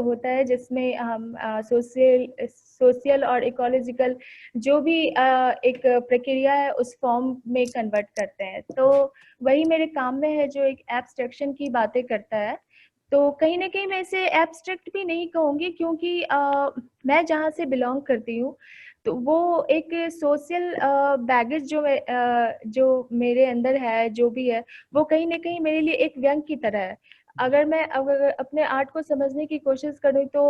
होता है जिसमें हम सोशल और इकोलॉजिकल जो भी एक प्रक्रिया है उस फॉर्म में कन्वर्ट करते हैं. तो वही मेरे काम में है जो एक एब्स्ट्रैक्शन की बातें करता है. तो कहीं ना कहीं मैं इसे एब्स्ट्रैक्ट भी नहीं कहूँगी, क्योंकि मैं जहाँ से बिलोंग करती हूँ तो वो एक सोशल बैगेज जो मेरे अंदर है, जो भी है, वो कहीं ना कहीं मेरे लिए एक व्यंग की तरह है. अगर मैं अपने आर्ट को समझने की कोशिश करूँ तो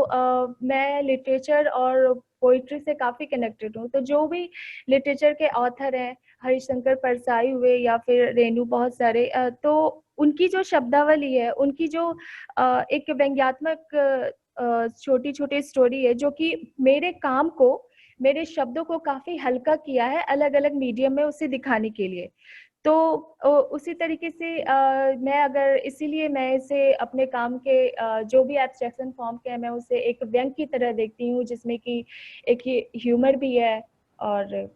मैं लिटरेचर और पोइट्री से काफ़ी कनेक्टेड हूँ. तो जो भी लिटरेचर के ऑथर हैं, हरिशंकर परसाई हुए या फिर रेणु, बहुत सारे, तो उनकी जो शब्दावली है, उनकी जो एक व्यंग्यात्मक छोटी छोटी स्टोरी है, जो कि मेरे काम को, मेरे शब्दों को काफ़ी हल्का किया है अलग अलग मीडियम में उसे दिखाने के लिए. तो उसी तरीके से इसीलिए मैं इसे अपने काम के जो भी एब्स्ट्रैक्शन फॉर्म के हैं, मैं उसे एक व्यंग की तरह देखती हूँ, जिसमें कि एक ह्यूमर भी है और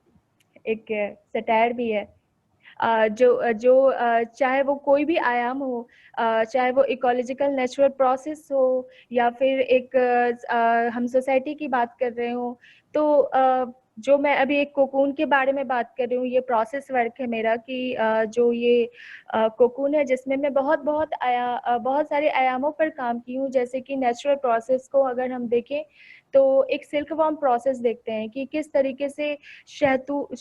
एक सटायर भी है. जो चाहे वो कोई भी आयाम हो, चाहे वो इकोलॉजिकल नेचुरल प्रोसेस हो या फिर एक हम सोसाइटी की बात कर रहे हो. तो जो मैं अभी एक कोकून के बारे में बात कर रही हूँ, ये प्रोसेस वर्क है मेरा कि जो ये कोकून है, जिसमें मैं बहुत सारे आयामों पर काम की हूँ. जैसे कि नेचुरल प्रोसेस को अगर हम देखें तो एक सिल्क वॉर्म प्रोसेस देखते हैं कि किस तरीके से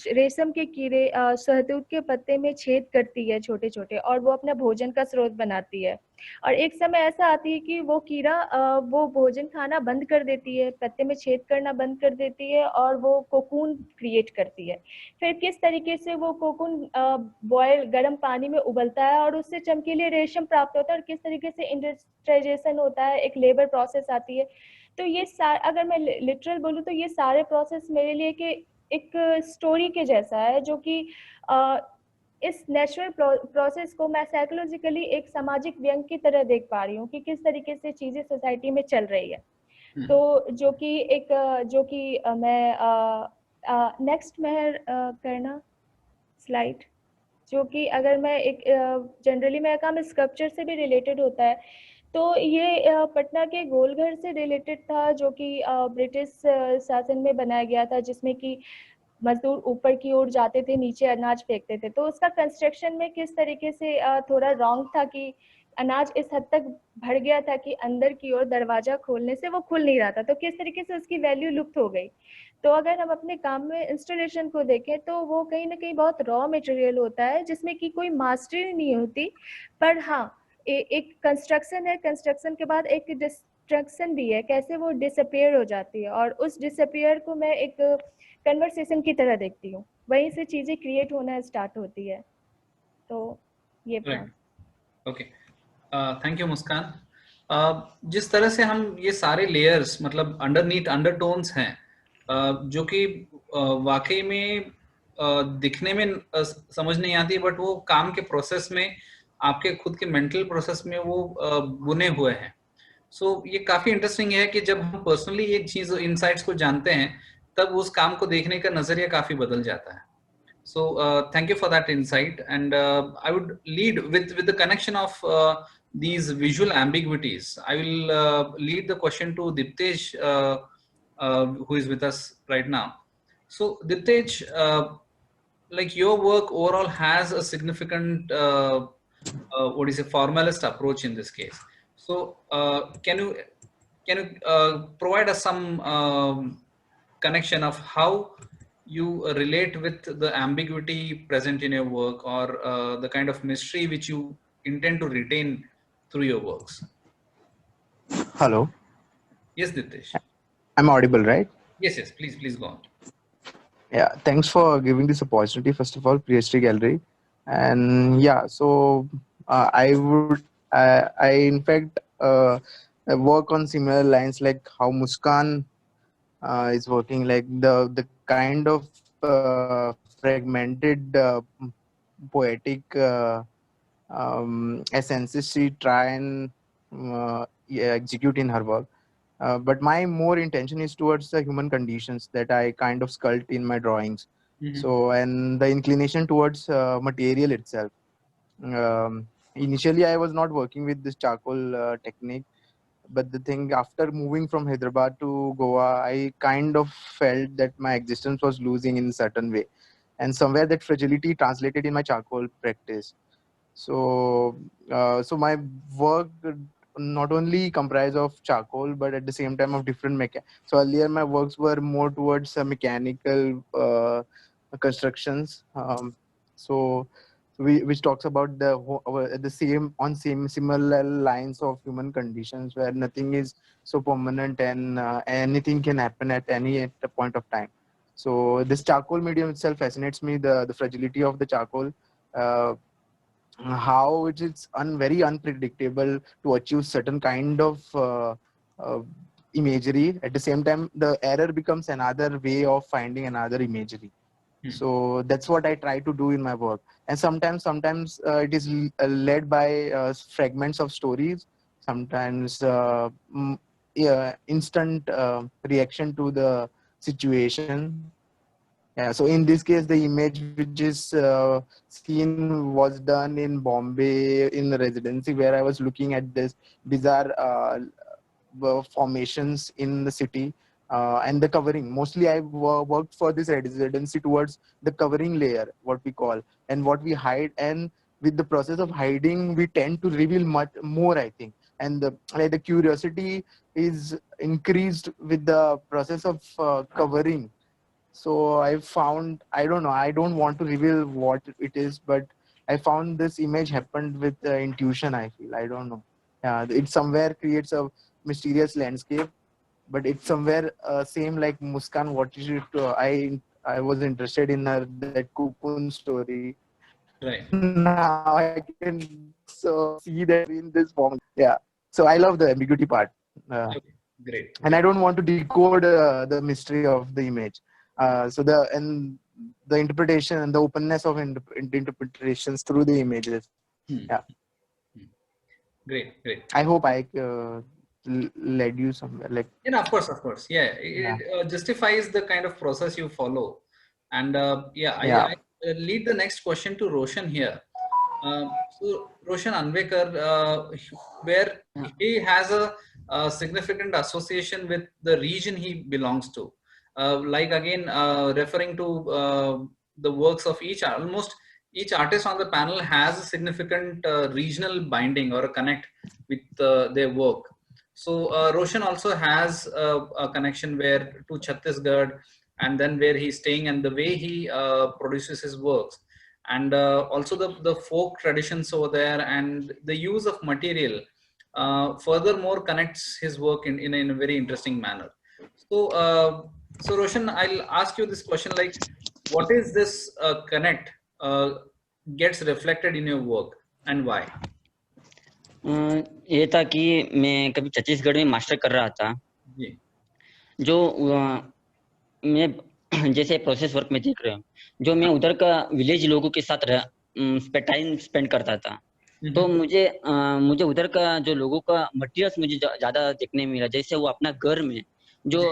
रेशम के कीड़े शहतूत के पत्ते में छेद करती है छोटे छोटे, और वो अपना भोजन का स्रोत बनाती है. और एक समय ऐसा आती है कि वो कीड़ा वो भोजन खाना बंद कर देती है, पत्ते में छेद करना बंद कर देती है, और वो कोकून क्रिएट करती है. फिर किस तरीके से वो कोकून बॉयल गर्म पानी में उबलता है और उससे चमकीले रेशम प्राप्त होता है, और किस तरीके से इंडस्ट्रियलाइजेशन होता है, एक लेबर प्रोसेस आती है. तो ये अगर मैं लिटरल बोलूँ तो ये सारे प्रोसेस मेरे लिए कि एक स्टोरी के जैसा है, जो कि इस नेचुरल प्रोसेस को मैं साइकोलॉजिकली एक सामाजिक व्यंग की तरह देख पा रही हूँ कि किस तरीके से चीज़ें सोसाइटी में चल रही है. तो जो कि मैं नेक्स्ट में करना स्लाइड, जो कि अगर मैं एक जनरली मेरा काम स्कल्पचर से भी रिलेटेड होता है. तो ये पटना के गोलघर से रिलेटेड था, जो कि ब्रिटिश शासन में बनाया गया था, जिसमें कि मजदूर ऊपर की ओर जाते थे, नीचे अनाज फेंकते थे. तो उसका कंस्ट्रक्शन में किस तरीके से थोड़ा रॉन्ग था कि अनाज इस हद तक भर गया था कि अंदर की ओर दरवाजा खोलने से वो खुल नहीं रहा था. तो किस तरीके से उसकी वैल्यू लुप्त हो गई. तो अगर हम अपने काम में इंस्टॉलेशन को देखें तो वो कहीं ना कहीं बहुत रॉ मटेरियल होता है, जिसमें कि कोई मास्टरी नहीं होती. पर हाँ, एक कंस्ट्रक्शन है, कंस्ट्रक्शन के बाद एक डिस्ट्रक्शन भी है, कैसे वो डिसअपियर हो जाती है. और उस डिसअपियर को मैं एक कन्वर्सेशन की तरह देखती हूँ. वहीं से चीज़ें क्रिएट होना स्टार्ट होती है। तो ये right, process. Okay, thank you Muskan. जिस तरह से हम ये सारे लेयर्स मतलब अंडरनीथ अंडरटोन्स हैं जो कि वाकई में दिखने में समझ नहीं आती, बट वो काम के प्रोसेस में, आपके खुद के मेंटल प्रोसेस में वो बुने हुए हैं। सो ये काफी इंटरेस्टिंग है कि जब हम पर्सनली एक चीज इनसाइट्स को जानते हैं, तब उस काम को देखने का नजरिया काफी बदल जाता है. So thank you for that insight, and I would lead with the connection of these visual ambiguities. I will lead the question to Diptesh, who is with us right now. So Diptesh, like your work overall has a significant what is a formalist approach in this case. So can you provide us some connection of how you relate with the ambiguity present in your work, or the kind of mystery which you intend to retain through your works? Hello, Yes, Diptesh. I'm audible, right? Yes, please go on. Yeah, thanks for giving this opportunity, first of all, PhD Gallery. And yeah, so I in fact I work on similar lines, like how Muskan is working, like the kind of fragmented poetic essences she try and execute in her work. But my more intention is towards the human conditions that I kind of sculpt in my drawings. Mm-hmm. So, and the inclination towards material itself. Initially, I was not working with this charcoal technique, but the thing, after moving from Hyderabad to Goa, I kind of felt that my existence was losing in a certain way, and somewhere that fragility translated in my charcoal practice. So so my work not only comprise of charcoal, but at the same time of different so earlier my works were more towards mechanical constructions, so which talks about the same similar lines of human conditions, where nothing is so permanent, and anything can happen at any point of time. So this charcoal medium itself fascinates me, the fragility of the charcoal, uh, how it is very unpredictable to achieve certain kind of uh, imagery. At the same time, the error becomes another way of finding another imagery. So that's what I try to do in my work. And sometimes it is led by fragments of stories, sometimes instant reaction to the situation. Yeah, so in this case, the image which is seen was done in Bombay in the residency, where I was looking at this bizarre formations in the city, and the covering. Mostly I worked for this residency towards the covering layer, what we call, and what we hide. And with the process of hiding, we tend to reveal much more, I think. And the curiosity is increased with the process of covering. So I found, I don't know, I don't want to reveal what it is, but I found this image happened with intuition, I feel. I don't know. Yeah, it somewhere creates a mysterious landscape, but it's somewhere same like Muskan, what you should, I was interested in her, that cocoon story. Right. Now I can so see that in this form. Yeah. So I love the ambiguity part. Okay, great. And I don't want to decode the mystery of the image. So the interpretation and the openness of interpretations through the images. Yeah. Great. I hope I led you somewhere. Like, yeah, of course. Yeah, it justifies the kind of process you follow. And I lead the next question to Roshan here. So Roshan Anvekar, where he has a significant association with the region he belongs to. Like again, referring to the works of almost each artist on the panel has a significant regional binding or a connect with their work. So Roshan also has a connection to Chhattisgarh, and then where he's staying and the way he produces his works, and also the folk traditions over there, and the use of material furthermore connects his work in a very interesting manner. So so Roshan, I'll ask you this question, like, what is this connect gets reflected in your work and why? ये था कि मैं कभी छत्तीसगढ़ में master कर रहा था, जी. जो मैं जैसे प्रोसेस वर्क में देख रहे हो, जो मैं उधर का विलेज लोगों के साथ टाइम स्पेंड करता था, तो मुझे उधर का जो लोगों का मटेरियल्स मुझे ज्यादा देखने मिला। जैसे वो अपना घर में जो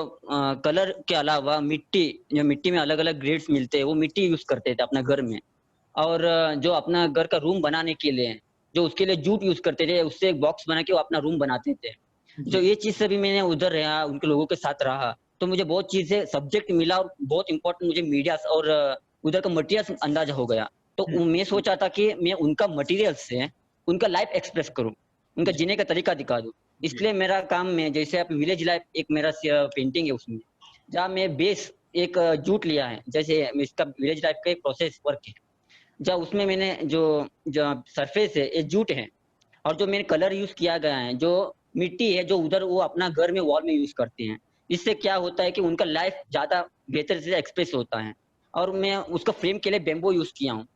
कलर के अलावा मिट्टी में अलग अलग ग्रेड्स मिलते हैं, वो मिट्टी यूज करते थे अपना घर में। और जो अपना घर का रूम बनाने के लिए जो उसके लिए जूट यूज करते थे, उससे एक बॉक्स बना के वो अपना रूम बनाते थे। जो ये चीज से भी मैंने उधर रहा, उनके लोगों के साथ रहा, तो मुझे बहुत चीजें सब्जेक्ट मिला और बहुत इंपॉर्टेंट मुझे मीडिया और उधर का मटेरियल अंदाजा हो गया। तो मैं सोचा था कि मैं उनका मटेरियल से उनका लाइफ एक्सप्रेस करूं, उनका जीने का तरीका दिखा दूं। इसलिए मेरा काम में जैसे आप विलेज लाइफ एक मेरा पेंटिंग है, उसमें जहाँ मैं बेस एक जूट लिया है, जैसे इसका विलेज लाइफ का एक प्रोसेस वर्क है, जहाँ उसमें मैंने जो सरफेस है ये जूट है, और जो मैंने कलर यूज किया गया है जो मिट्टी है, जो उधर वो अपना घर में वॉल में यूज करते हैं। इससे क्या होता है कि उनका लाइफ ज्यादा बेहतर से एक्सप्रेस होता है। और मैं उसका फ्रेम के लिए बेम्बो यूज किया हूँ,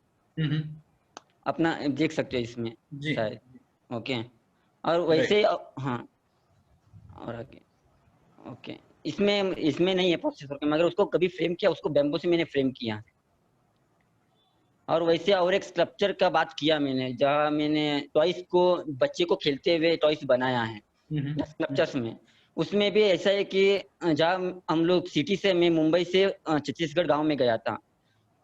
अपना देख सकते हो इसमें शायद। ओके, और वैसे हाँ, और आगे ओके, इसमें नहीं है प्रोसेस वर्क, मगर उसको कभी फ्रेम किया, उसको बेम्बो से मैंने फ्रेम किया। और वैसे और एक स्कल्पचर का बात किया मैंने, जहाँ मैंने टॉयज को, बच्चे को खेलते हुए टॉयज बनाया है स्कल्पचर्स में। उसमें भी ऐसा है कि जहाँ हम लोग सिटी से, मैं मुंबई से छत्तीसगढ़ गांव में गया था,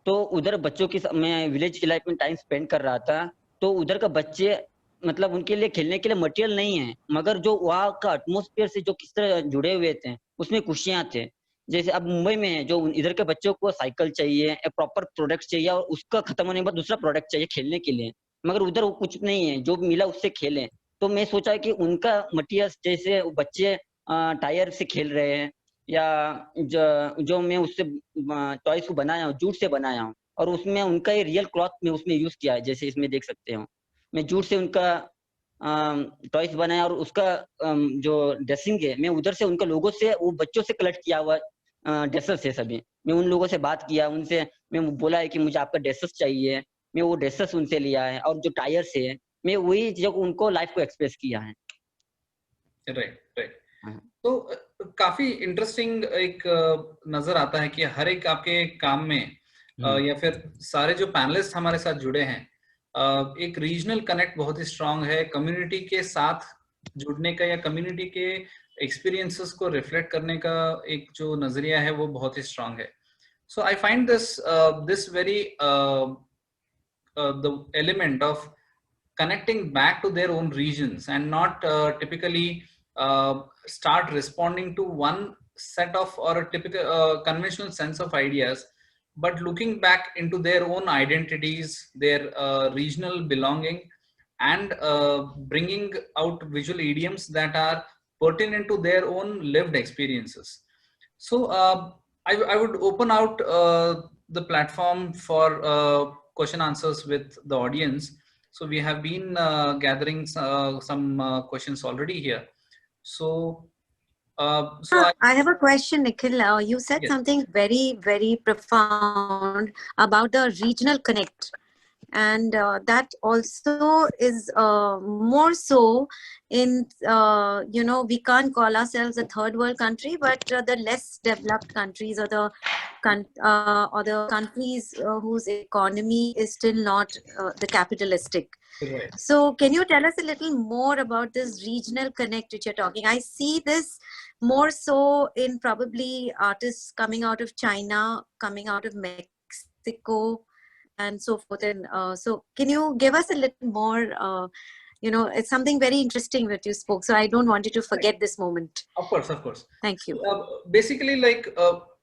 तो उधर बच्चों की, मैं विलेज की लाइफ में टाइम स्पेंड कर रहा था, तो उधर का बच्चे मतलब उनके लिए खेलने के लिए मटेरियल नहीं है, मगर जो वहाँ का एटमोस्फेयर से जो किस तरह जुड़े हुए थे, उसमें खुशियां थे। जैसे अब मुंबई में है, जो इधर के बच्चों को साइकिल चाहिए, प्रॉपर प्रोडक्ट चाहिए, और उसका खत्म होने के बाद दूसरा प्रोडक्ट चाहिए खेलने के लिए, मगर उधर वो कुछ नहीं है, जो मिला उससे खेलें। तो मैं सोचा कि उनका मटेरियल, जैसे बच्चे टायर से खेल रहे हैं, या जो मैं उससे टॉयज को बनाया हूँ, जूट से बनाया हूँ, और उसमें उनका ये रियल क्लॉथ में उसमें यूज किया है। जैसे इसमें देख सकते हो, मैं जूट से उनका टॉयज बनाया, और उसका जो ड्रेसिंग है, मैं उधर से उनका लोगों से, वो बच्चों से कलेक्ट किया हुआ ड्रेसेस है सभी। मैं उन लोगों से बात किया, उनसे मैं बोला है कि मुझे आपका ड्रेसेस चाहिए, मैं वो ड्रेसेस उनसे लिया है, और जो टायर्स है, मैं वही जो उनको लाइफ को एक्सप्रेस किया है। राइट। तो काफी इंटरेस्टिंग एक नजर आता है कि हर एक आपके काम में या फिर सारे जो पैनलिस्ट हमारे साथ जुड़े हैं, एक रीजनल कनेक्ट बहुत ही स्ट्रांग है, कम्युनिटी के साथ जुड़ने का या कम्युनिटी के एक्सपीरियंसेस को रिफ्लेक्ट करने का एक जो नजरिया है वो बहुत ही स्ट्रांग है। So I find this very the element of connecting back to their own regions and not typically start responding to one set of or a typical conventional sense of ideas, but looking back into their own identities, their regional belonging, and bringing out visual idioms that are pertinent to their own lived experiences. So I would open out the platform for question answers with the audience. So we have been gathering some questions already here. So I have a question, Nikhil. You said something very, very profound about the regional connect. And that also is more so in, we can't call ourselves a third world country, but the less developed countries, or the countries whose economy is still not the capitalistic. Right. So can you tell us a little more about this regional connect which you're talking? I see this more so in probably artists coming out of China, coming out of Mexico, and so forth. And so can you give us a little more, it's something very interesting that you spoke, so I don't want you to forget this moment. Of course. Thank you. Basically,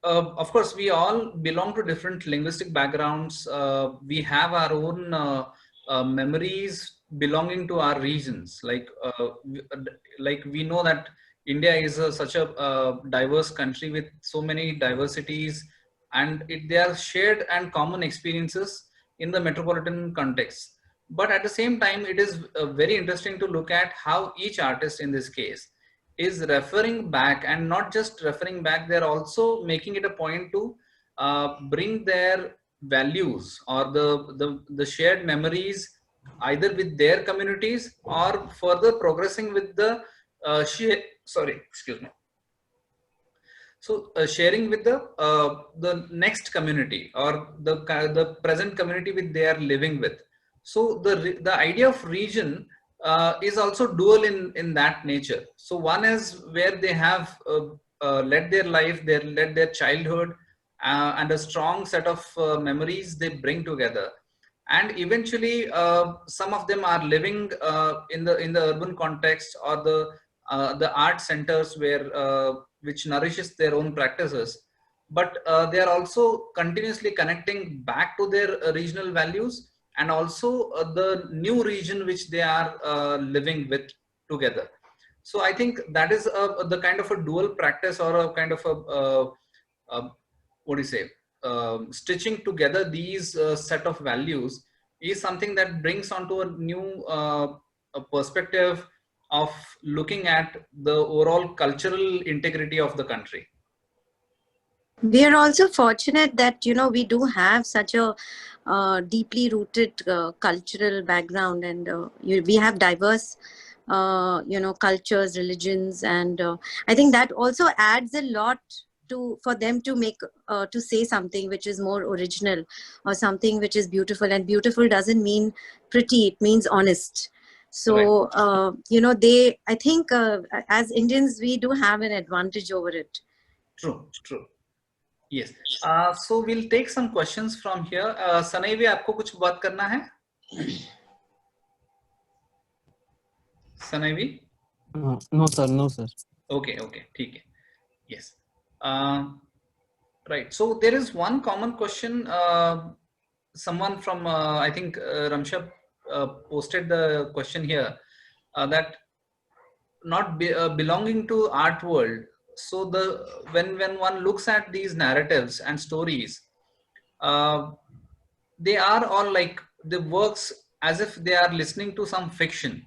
of course, we all belong to different linguistic backgrounds. We have our own memories belonging to our regions. Like we know that India is such a diverse country with so many diversities, and they are shared and common experiences in the metropolitan context. But at the same time, it is very interesting to look at how each artist in this case is referring back, and not just referring back, they're also making it a point to bring their values or the shared memories either with their communities or further progressing with the sharing with the next community or the present community with they are living with. So the idea of region is also dual in that nature. So one is where they have led their life, they led their childhood, and a strong set of memories they bring together. And eventually, some of them are living in the urban context or the art centers where which nourishes their own practices. But they are also continuously connecting back to their regional values and also the new region which they are living with together. So I think that is the kind of a dual practice or a kind of what do you say, stitching together these set of values is something that brings onto a new a perspective of looking at the overall cultural integrity of the country. We are also fortunate that, you know, we do have such a deeply rooted cultural background, and we have diverse you know, cultures, religions, and I think that also adds a lot for them to make to say something which is more original or something which is beautiful. And beautiful doesn't mean pretty, it means honest. So you know, I think as Indians we do have an advantage over it. True. Yes. So we'll take some questions from here. Sanaivi, आपको कुछ बात करना है? Sanaivi? No sir. Okay, ठीक है. Yes. Right. So there is one common question. Someone from I think Ramsha posted the question here that not belonging to art world. So when one looks at these narratives and stories, they are all like the works as if they are listening to some fiction.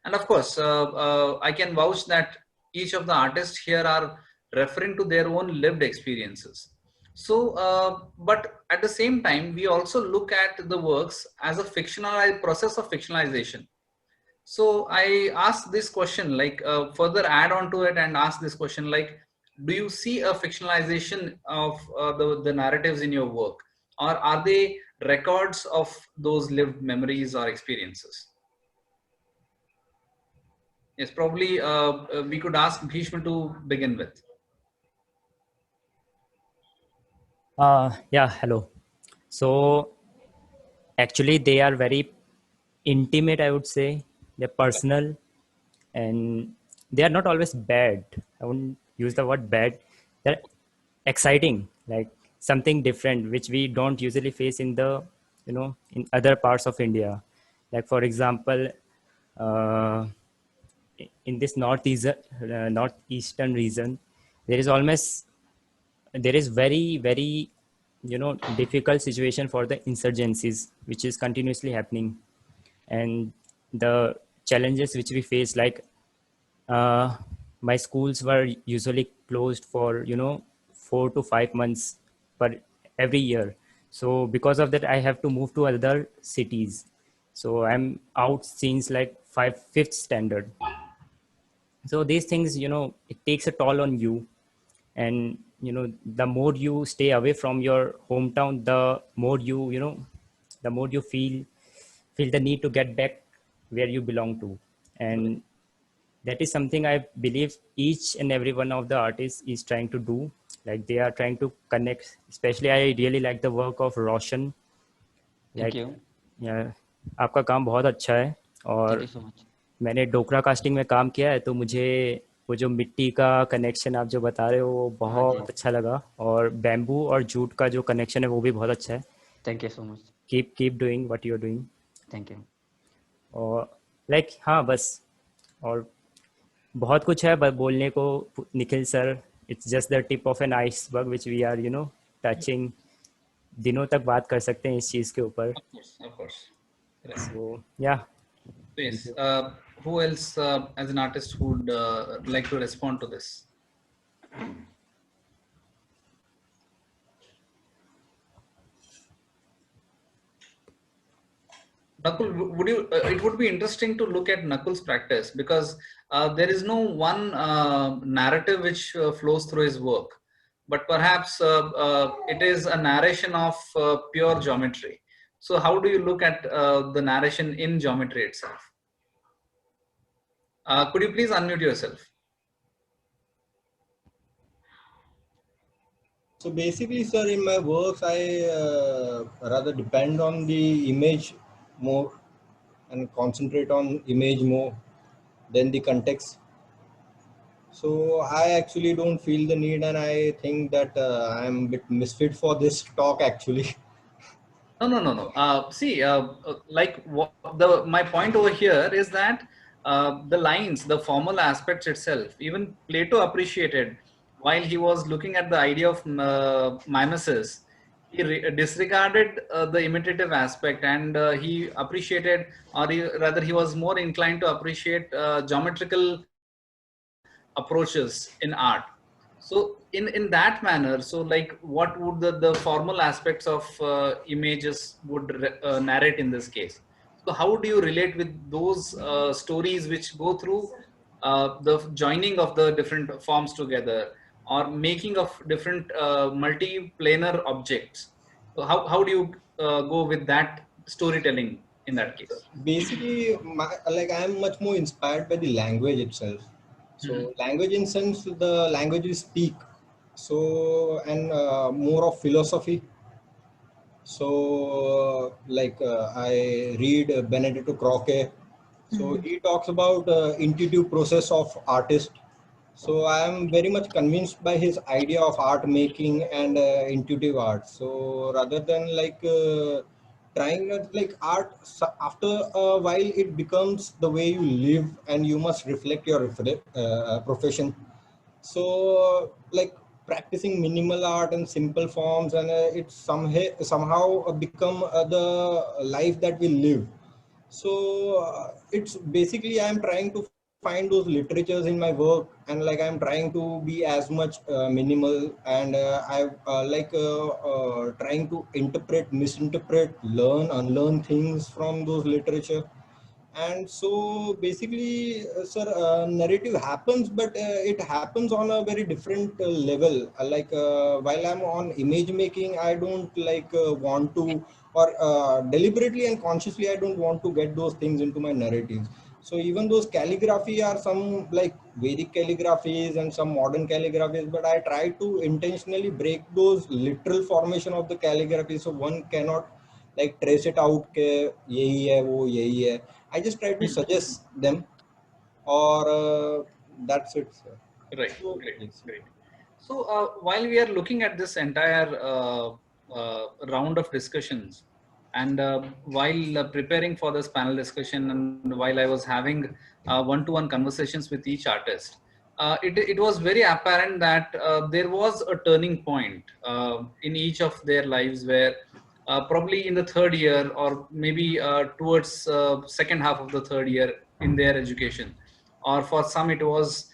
And of course, I can vouch that each of the artists here are referring to their own lived experiences. So, but at the same time, we also look at the works as a fictionalized process of fictionalization. So I asked this question, like further add on to it and ask this question, like, do you see a fictionalization of the narratives in your work, or are they records of those lived memories or experiences? Yes, probably we could ask Bhishma to begin with. Yeah, hello. So actually they are very intimate, I would say. They're personal and they are not always bad. I wouldn't use the word bad. They're exciting, like something different, which we don't usually face in the, you know, in other parts of India. Like for example, in this northeastern region, there is very, you know, difficult situation for the insurgencies, which is continuously happening. And the challenges which we face, like my schools were usually closed for, you know, 4 to 5 months per every year. So because of that, I have to move to other cities. So I'm out since like fifth standard. So these things, you know, it takes a toll on you. And, you know, the more you stay away from your hometown, the more the more you feel the need to get back where you belong to. And that is something I believe each and every one of the artists is trying to do. Like they are trying to connect. Especially I really like the work of Roshan. Thank you. Yeah, आपका काम बहुत अच्छा है. और मैंने डोकरा casting में काम किया है, तो मुझे वो जो मिट्टी का कनेक्शन आप जो बता रहे हो वो बहुत अच्छा लगा. और बैम्बू और जूट का जो कनेक्शन है वो भी बहुत अच्छा है. Thank you so much. Keep doing what you are doing. Thank you. और लाइक हाँ बस, और बहुत कुछ है बोलने को Nikhil sir. It's just the tip of an iceberg which we are, you know, touching. दिनों तक बात कर सकते हैं इस चीज के ऊपर. Of course. So yeah. Yes. Who else as an artist would like to respond to this? Nakul, would you? It would be interesting to look at Nakul's practice because there is no one narrative which flows through his work, but perhaps it is a narration of pure geometry. So, how do you look at the narration in geometry itself? Could you please unmute yourself? So basically, sir, in my works, I rather depend on the image more and concentrate on image more than the context. So I actually don't feel the need, and I think that I'm a bit misfit for this talk actually. No. See, like my point over here is that the lines, the formal aspects itself, even Plato appreciated while he was looking at the idea of mimesis. He disregarded the imitative aspect, and he appreciated, or rather, he was more inclined to appreciate geometrical approaches in art. So in that manner, so like what would the formal aspects of images would narrate in this case? So how do you relate with those stories which go through the joining of the different forms together or making of different multi-planar objects? So how do you go with that storytelling in that case? Basically, like I'm much more inspired by the language itself. So language in sense, the language we speak. So and more of philosophy. So I read Benedetto Croce. So he talks about intuitive process of artist. So I am very much convinced by his idea of art making and intuitive art. So rather than trying like art, after a while it becomes the way you live, and you must reflect your profession. So like practicing minimal art and simple forms, and it somehow become the life that we live. So it's basically I'm trying to find those literatures in my work, and like I'm trying to be as much minimal, and I trying to interpret, misinterpret, learn, unlearn things from those literature. And so basically, sir, narrative happens, but it happens on a very different level. While I'm on image making, I don't want to, or deliberately and consciously I don't want to get those things into my narratives. So even those calligraphy are some like Vedic calligraphies and some modern calligraphies, but I try to intentionally break those literal formation of the calligraphy, so one cannot like trace it out ke yehi hai wo yehi hai. I just try to suggest them, or that's it, sir. Right, So, great, yes. great. So while we are looking at this entire round of discussions, and while preparing for this panel discussion, and while I was having one-to-one conversations with each artist, it was very apparent that there was a turning point in each of their lives where probably in the third year, or maybe towards second half of the third year in their education, or for some it was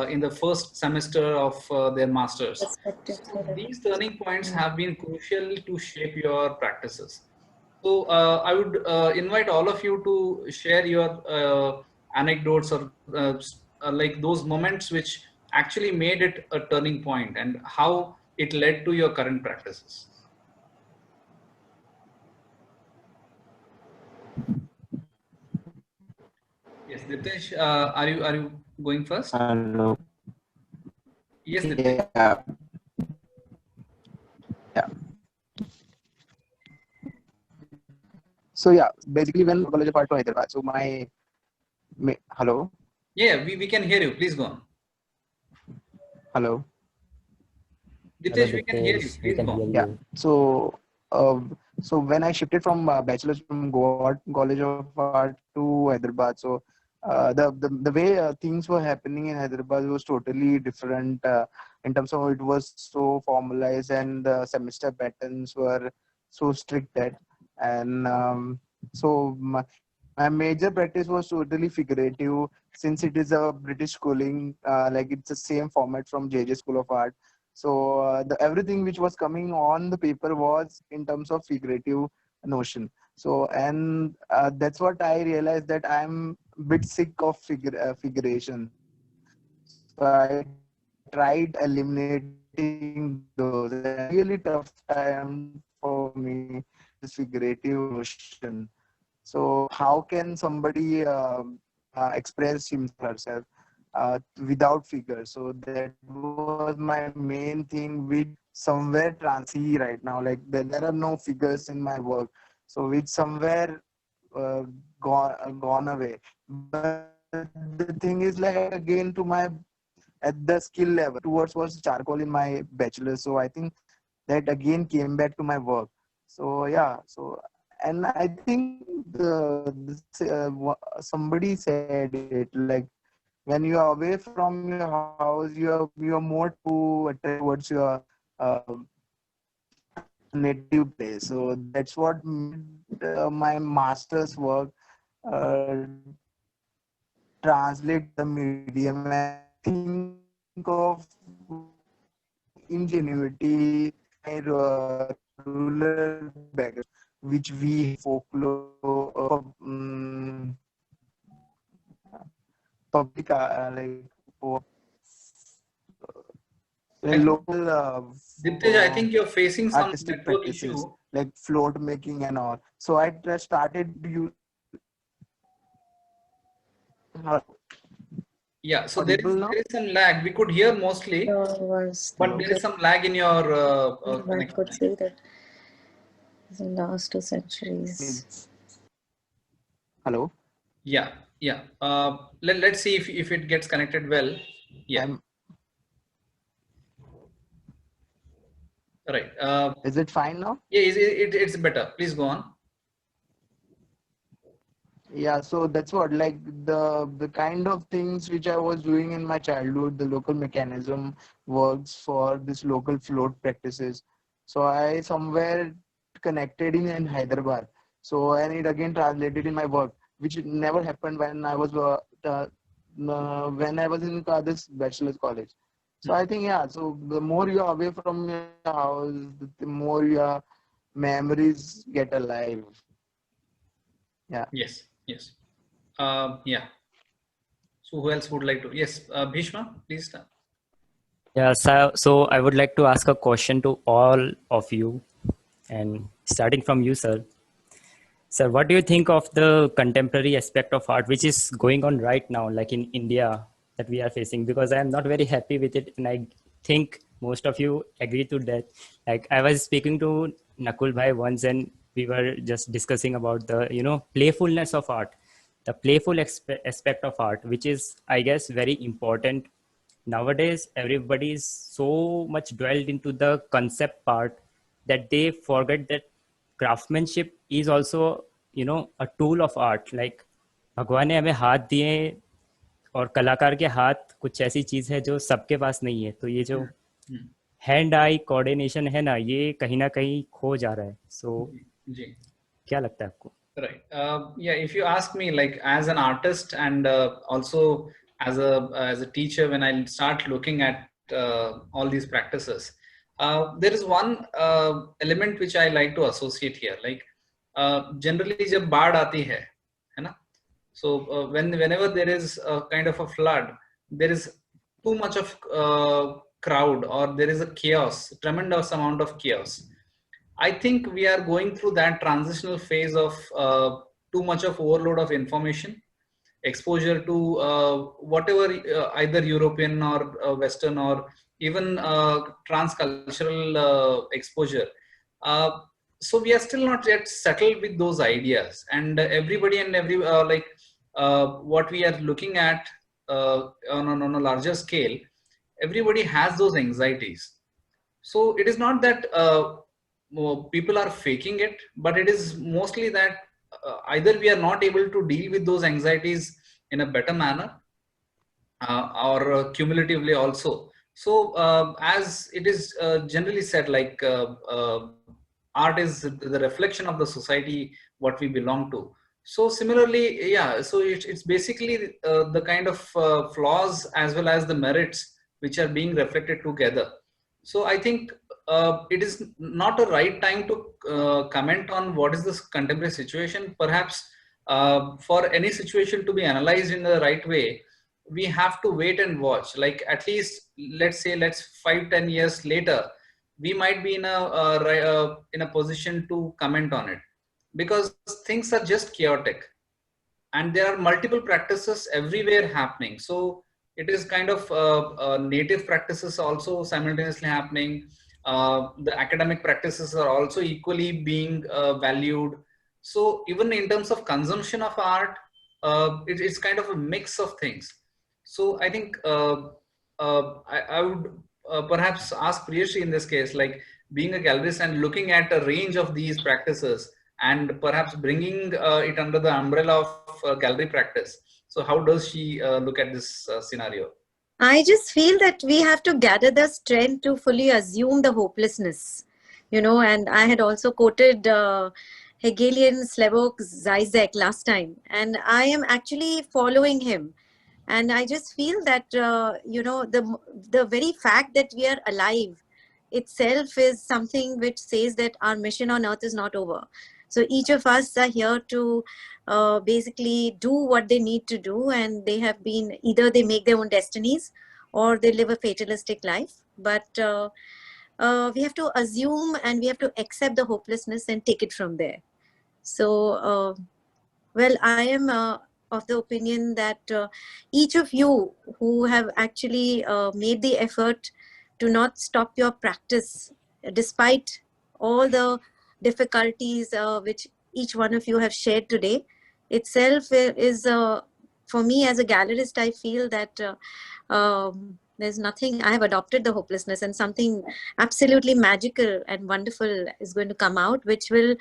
in the first semester of their masters. So these turning points have been crucial to shape your practices. So I would invite all of you to share your anecdotes, or like those moments which actually made it a turning point and how it led to your current practices. Yes, Diptesh, are you going first? Hello. Yes, Diptesh. Yeah. So yeah, basically when College of Art to Hyderabad. So hello. Yeah, we can hear you. Please go on. Hello. Diptesh, we can hear you. Please go on. Yeah. So so when I shifted from bachelor's from Goa College of Art to Hyderabad, so the way things were happening in Hyderabad was totally different in terms of it was so formalized, and the semester patterns were so strict that, and so my major practice was totally figurative, since it is a British schooling, like it's the same format from JJ School of Art. So everything which was coming on the paper was in terms of figurative notion. So, and that's what I realized, that I'm a bit sick of figuration. So I tried eliminating those, and it was a really tough time for me, this figurative motion. So how can somebody express himself herself without figures? So that was my main thing, which somewhere see right now. Like there are no figures in my work, so which somewhere gone away. But the thing is, like, again, to my at the skill level towards was charcoal in my bachelor. So I think that again came back to my work. So yeah, so, and I think somebody said it, like, when you are away from your house, you are more to attract towards your native place. So that's what made my master's work translate the medium and think of ingenuity, rural background, which we folklore, public, local Diptej, I think you're facing some artistic network practices issue. like float making and all. So I started Yeah, so audible now? there is some lag. We could hear mostly, but there is some lag in your One connection. could say that the last 2 centuries. Hello? Yeah, yeah. Let's see if it gets connected well. Yeah. Right. Is it fine now? Yeah, it's better. Please go on. Yeah, so that's what, like, the kind of things which I was doing in my childhood, the local mechanism works for this local float practices. So I somewhere connected in Hyderabad. So, and it again translated in my work, which never happened when I was in this bachelor's college. So I think, yeah, so the more you're away from your house, the more your memories get alive. Yeah. Yes, yes. Yeah. So who else would like to? Yes, Bhishma, please start. Yeah, so I would like to ask a question to all of you, and starting from you, sir. Sir, what do you think of the contemporary aspect of art, which is going on right now, like in India, that we are facing? Because I am not very happy with it, and I think most of you agree to that. Like, I was speaking to Nakul Bhai once, and we were just discussing about the, playfulness of art, the playful aspect of art, which is, I guess, very important. Nowadays, everybody is so much dwelled into the concept part that they forget that craftsmanship is also, a tool of art. Like, भगवान ने हमें हाथ दिए, और कलाकार के हाथ कुछ ऐसी चीज है जो सबके पास नहीं है. तो ये जो हैंड आई कोऑर्डिनेशन है ना, ये कहीं ना कहीं खो जा रहा है. सो क्या लगता है आपको? Right. Yeah, if you ask me, like, as an artist and also as a teacher, when I start looking at all these practices, there is one element which I like to associate here. Like, generally, जब बाढ़ आती है ना? So whenever there is a kind of a flood, there is too much of crowd, or there is a chaos, tremendous amount of chaos. I think we are going through that transitional phase of too much of overload of information, exposure to whatever, either European or Western or even transcultural exposure. So we are still not yet settled with those ideas, and everybody and what we are looking at on a larger scale, everybody has those anxieties. So it is not that people are faking it, but it is mostly that either we are not able to deal with those anxieties in a better manner, or cumulatively also. So as it is generally said, like, art is the reflection of the society what we belong to. So similarly, yeah, so it's basically the kind of flaws as well as the merits which are being reflected together. So I think it is not a right time to comment on what is this contemporary situation. Perhaps for any situation to be analyzed in the right way, we have to wait and watch. Like at least, let's say, 5-10 years later, we might be in a position to comment on it, because things are just chaotic, and there are multiple practices everywhere happening. So it is kind of native practices also simultaneously happening. The academic practices are also equally being valued. So even in terms of consumption of art, it's kind of a mix of things. So I think I would perhaps ask Priyashri in this case, like being a gallerist and looking at a range of these practices and perhaps bringing it under the umbrella of gallery practice. So how does she look at this scenario? I just feel that we have to gather the strength to fully assume the hopelessness, and I had also quoted Hegelian Slavoj Zizek last time, and I am actually following him. And I just feel that, the very fact that we are alive itself is something which says that our mission on earth is not over. So each of us are here to basically do what they need to do, and they have been, either they make their own destinies or they live a fatalistic life. But we have to assume and we have to accept the hopelessness and take it from there. So, well, I am of the opinion that each of you who have actually made the effort to not stop your practice, despite all the difficulties which each one of you have shared today, itself is, for me as a gallerist, I feel that there's nothing, I have adopted the hopelessness, and something absolutely magical and wonderful is going to come out, which will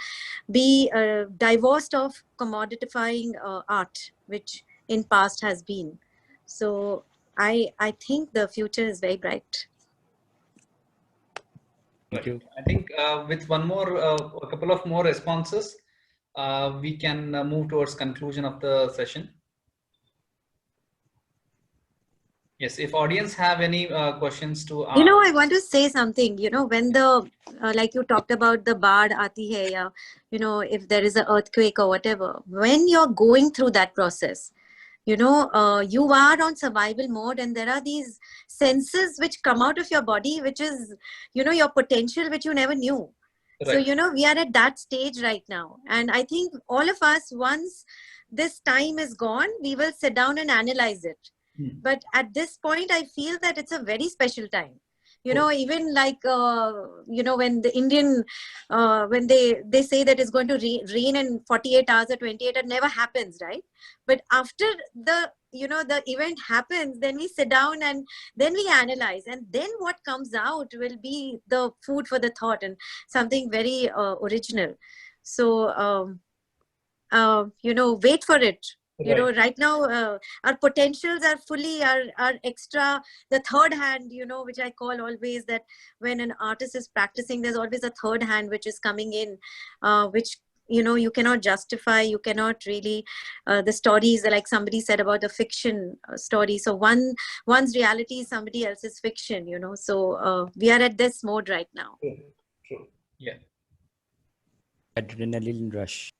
be divorced of commodifying art, which in past has been. So I think the future is very bright. Thank you. I think with a couple of more responses, we can move towards conclusion of the session. Yes, if audience have any questions to ask. I want to say something, when the, like you talked about the Baad aati hai, ya, if there is an earthquake or whatever, when you're going through that process, you are on survival mode, and there are these senses which come out of your body, which is, your potential, which you never knew. Right. So, we are at that stage right now. And I think all of us, once this time is gone, we will sit down and analyze it. But at this point, I feel that it's a very special time. Even like, when the Indian, when they say that it's going to rain in 48 hours or 28, it never happens, right? But after the event happens, then we sit down and then we analyze. And then what comes out will be the food for the thought and something very original. So, wait for it. Right. Right now, our potentials are fully, our extra, the third hand, which I call always, that when an artist is practicing, there's always a third hand which is coming in, which, you cannot justify, you cannot really, the stories, like somebody said about the fiction story. So one's reality is somebody else's fiction, so we are at this mode right now. True. Yeah. Adrenaline rush.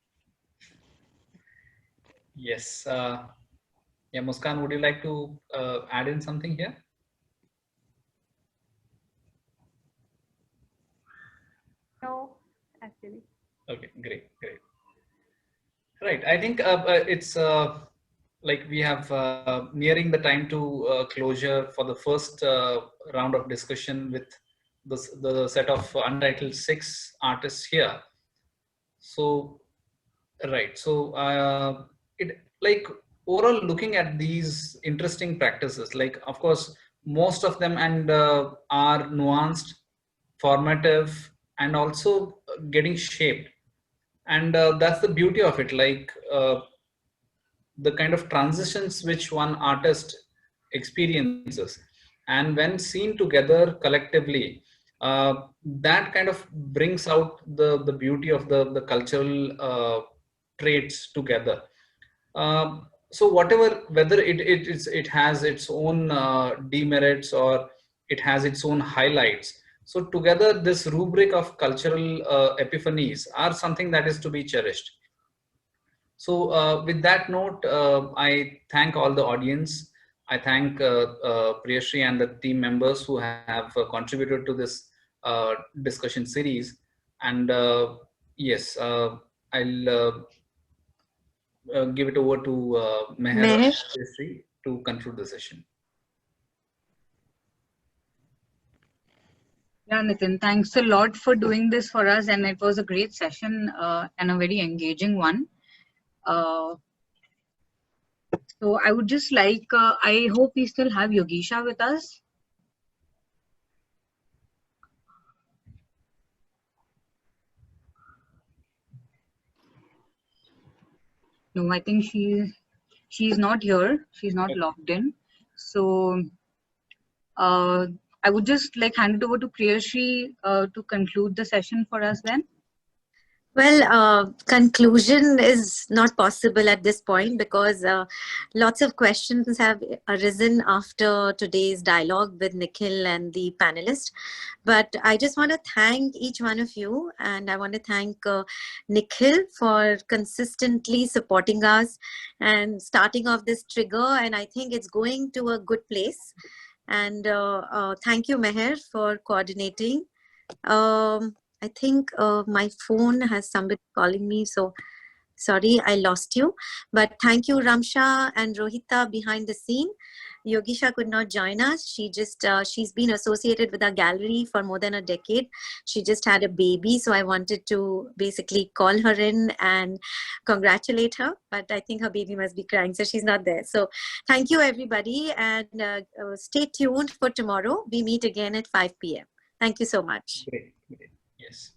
Yes. Yeah, Muskan, would you like to add in something here? No, actually. Okay, great. Right. I think it's like we have nearing the time to closure for the first round of discussion with the set of untitled 6 artists here. So, right. So, like overall looking at these interesting practices, like of course most of them are nuanced, formative, and also getting shaped, and that's the beauty of it, like the kind of transitions which one artist experiences, and when seen together collectively, that kind of brings out the beauty of the cultural traits together. So whatever, whether it has its own demerits or it has its own highlights, So together, this rubric of cultural epiphanies are something that is to be cherished. So with that note, I thank all the audience. I thank Priyashri and the team members who have contributed to this discussion series. And yes, I'll give it over to Meher and Priyashri to conclude the session. Yeah, Nitin, thanks a lot for doing this for us. And it was a great session and a very engaging one. So I would just like, I hope we still have Yogisha with us. No, I think she's not here. She's not logged in. So I would just like hand it over to Priyashri to conclude the session for us then. Well, conclusion is not possible at this point because lots of questions have arisen after today's dialogue with Nikhil and the panelists. But I just want to thank each one of you, and I want to thank Nikhil for consistently supporting us and starting off this trigger, and I think it's going to a good place. And thank you, Meher, for coordinating. I think my phone has somebody calling me, so sorry, I lost you. But thank you, Ramsha and Rohita behind the scene. Yogisha could not join us. She's been associated with our gallery for more than a decade. She just had a baby, so I wanted to basically call her in and congratulate her. But I think her baby must be crying, so she's not there. So thank you, everybody, and stay tuned for tomorrow. We meet again at 5 p.m. Thank you so much. Great. Yes.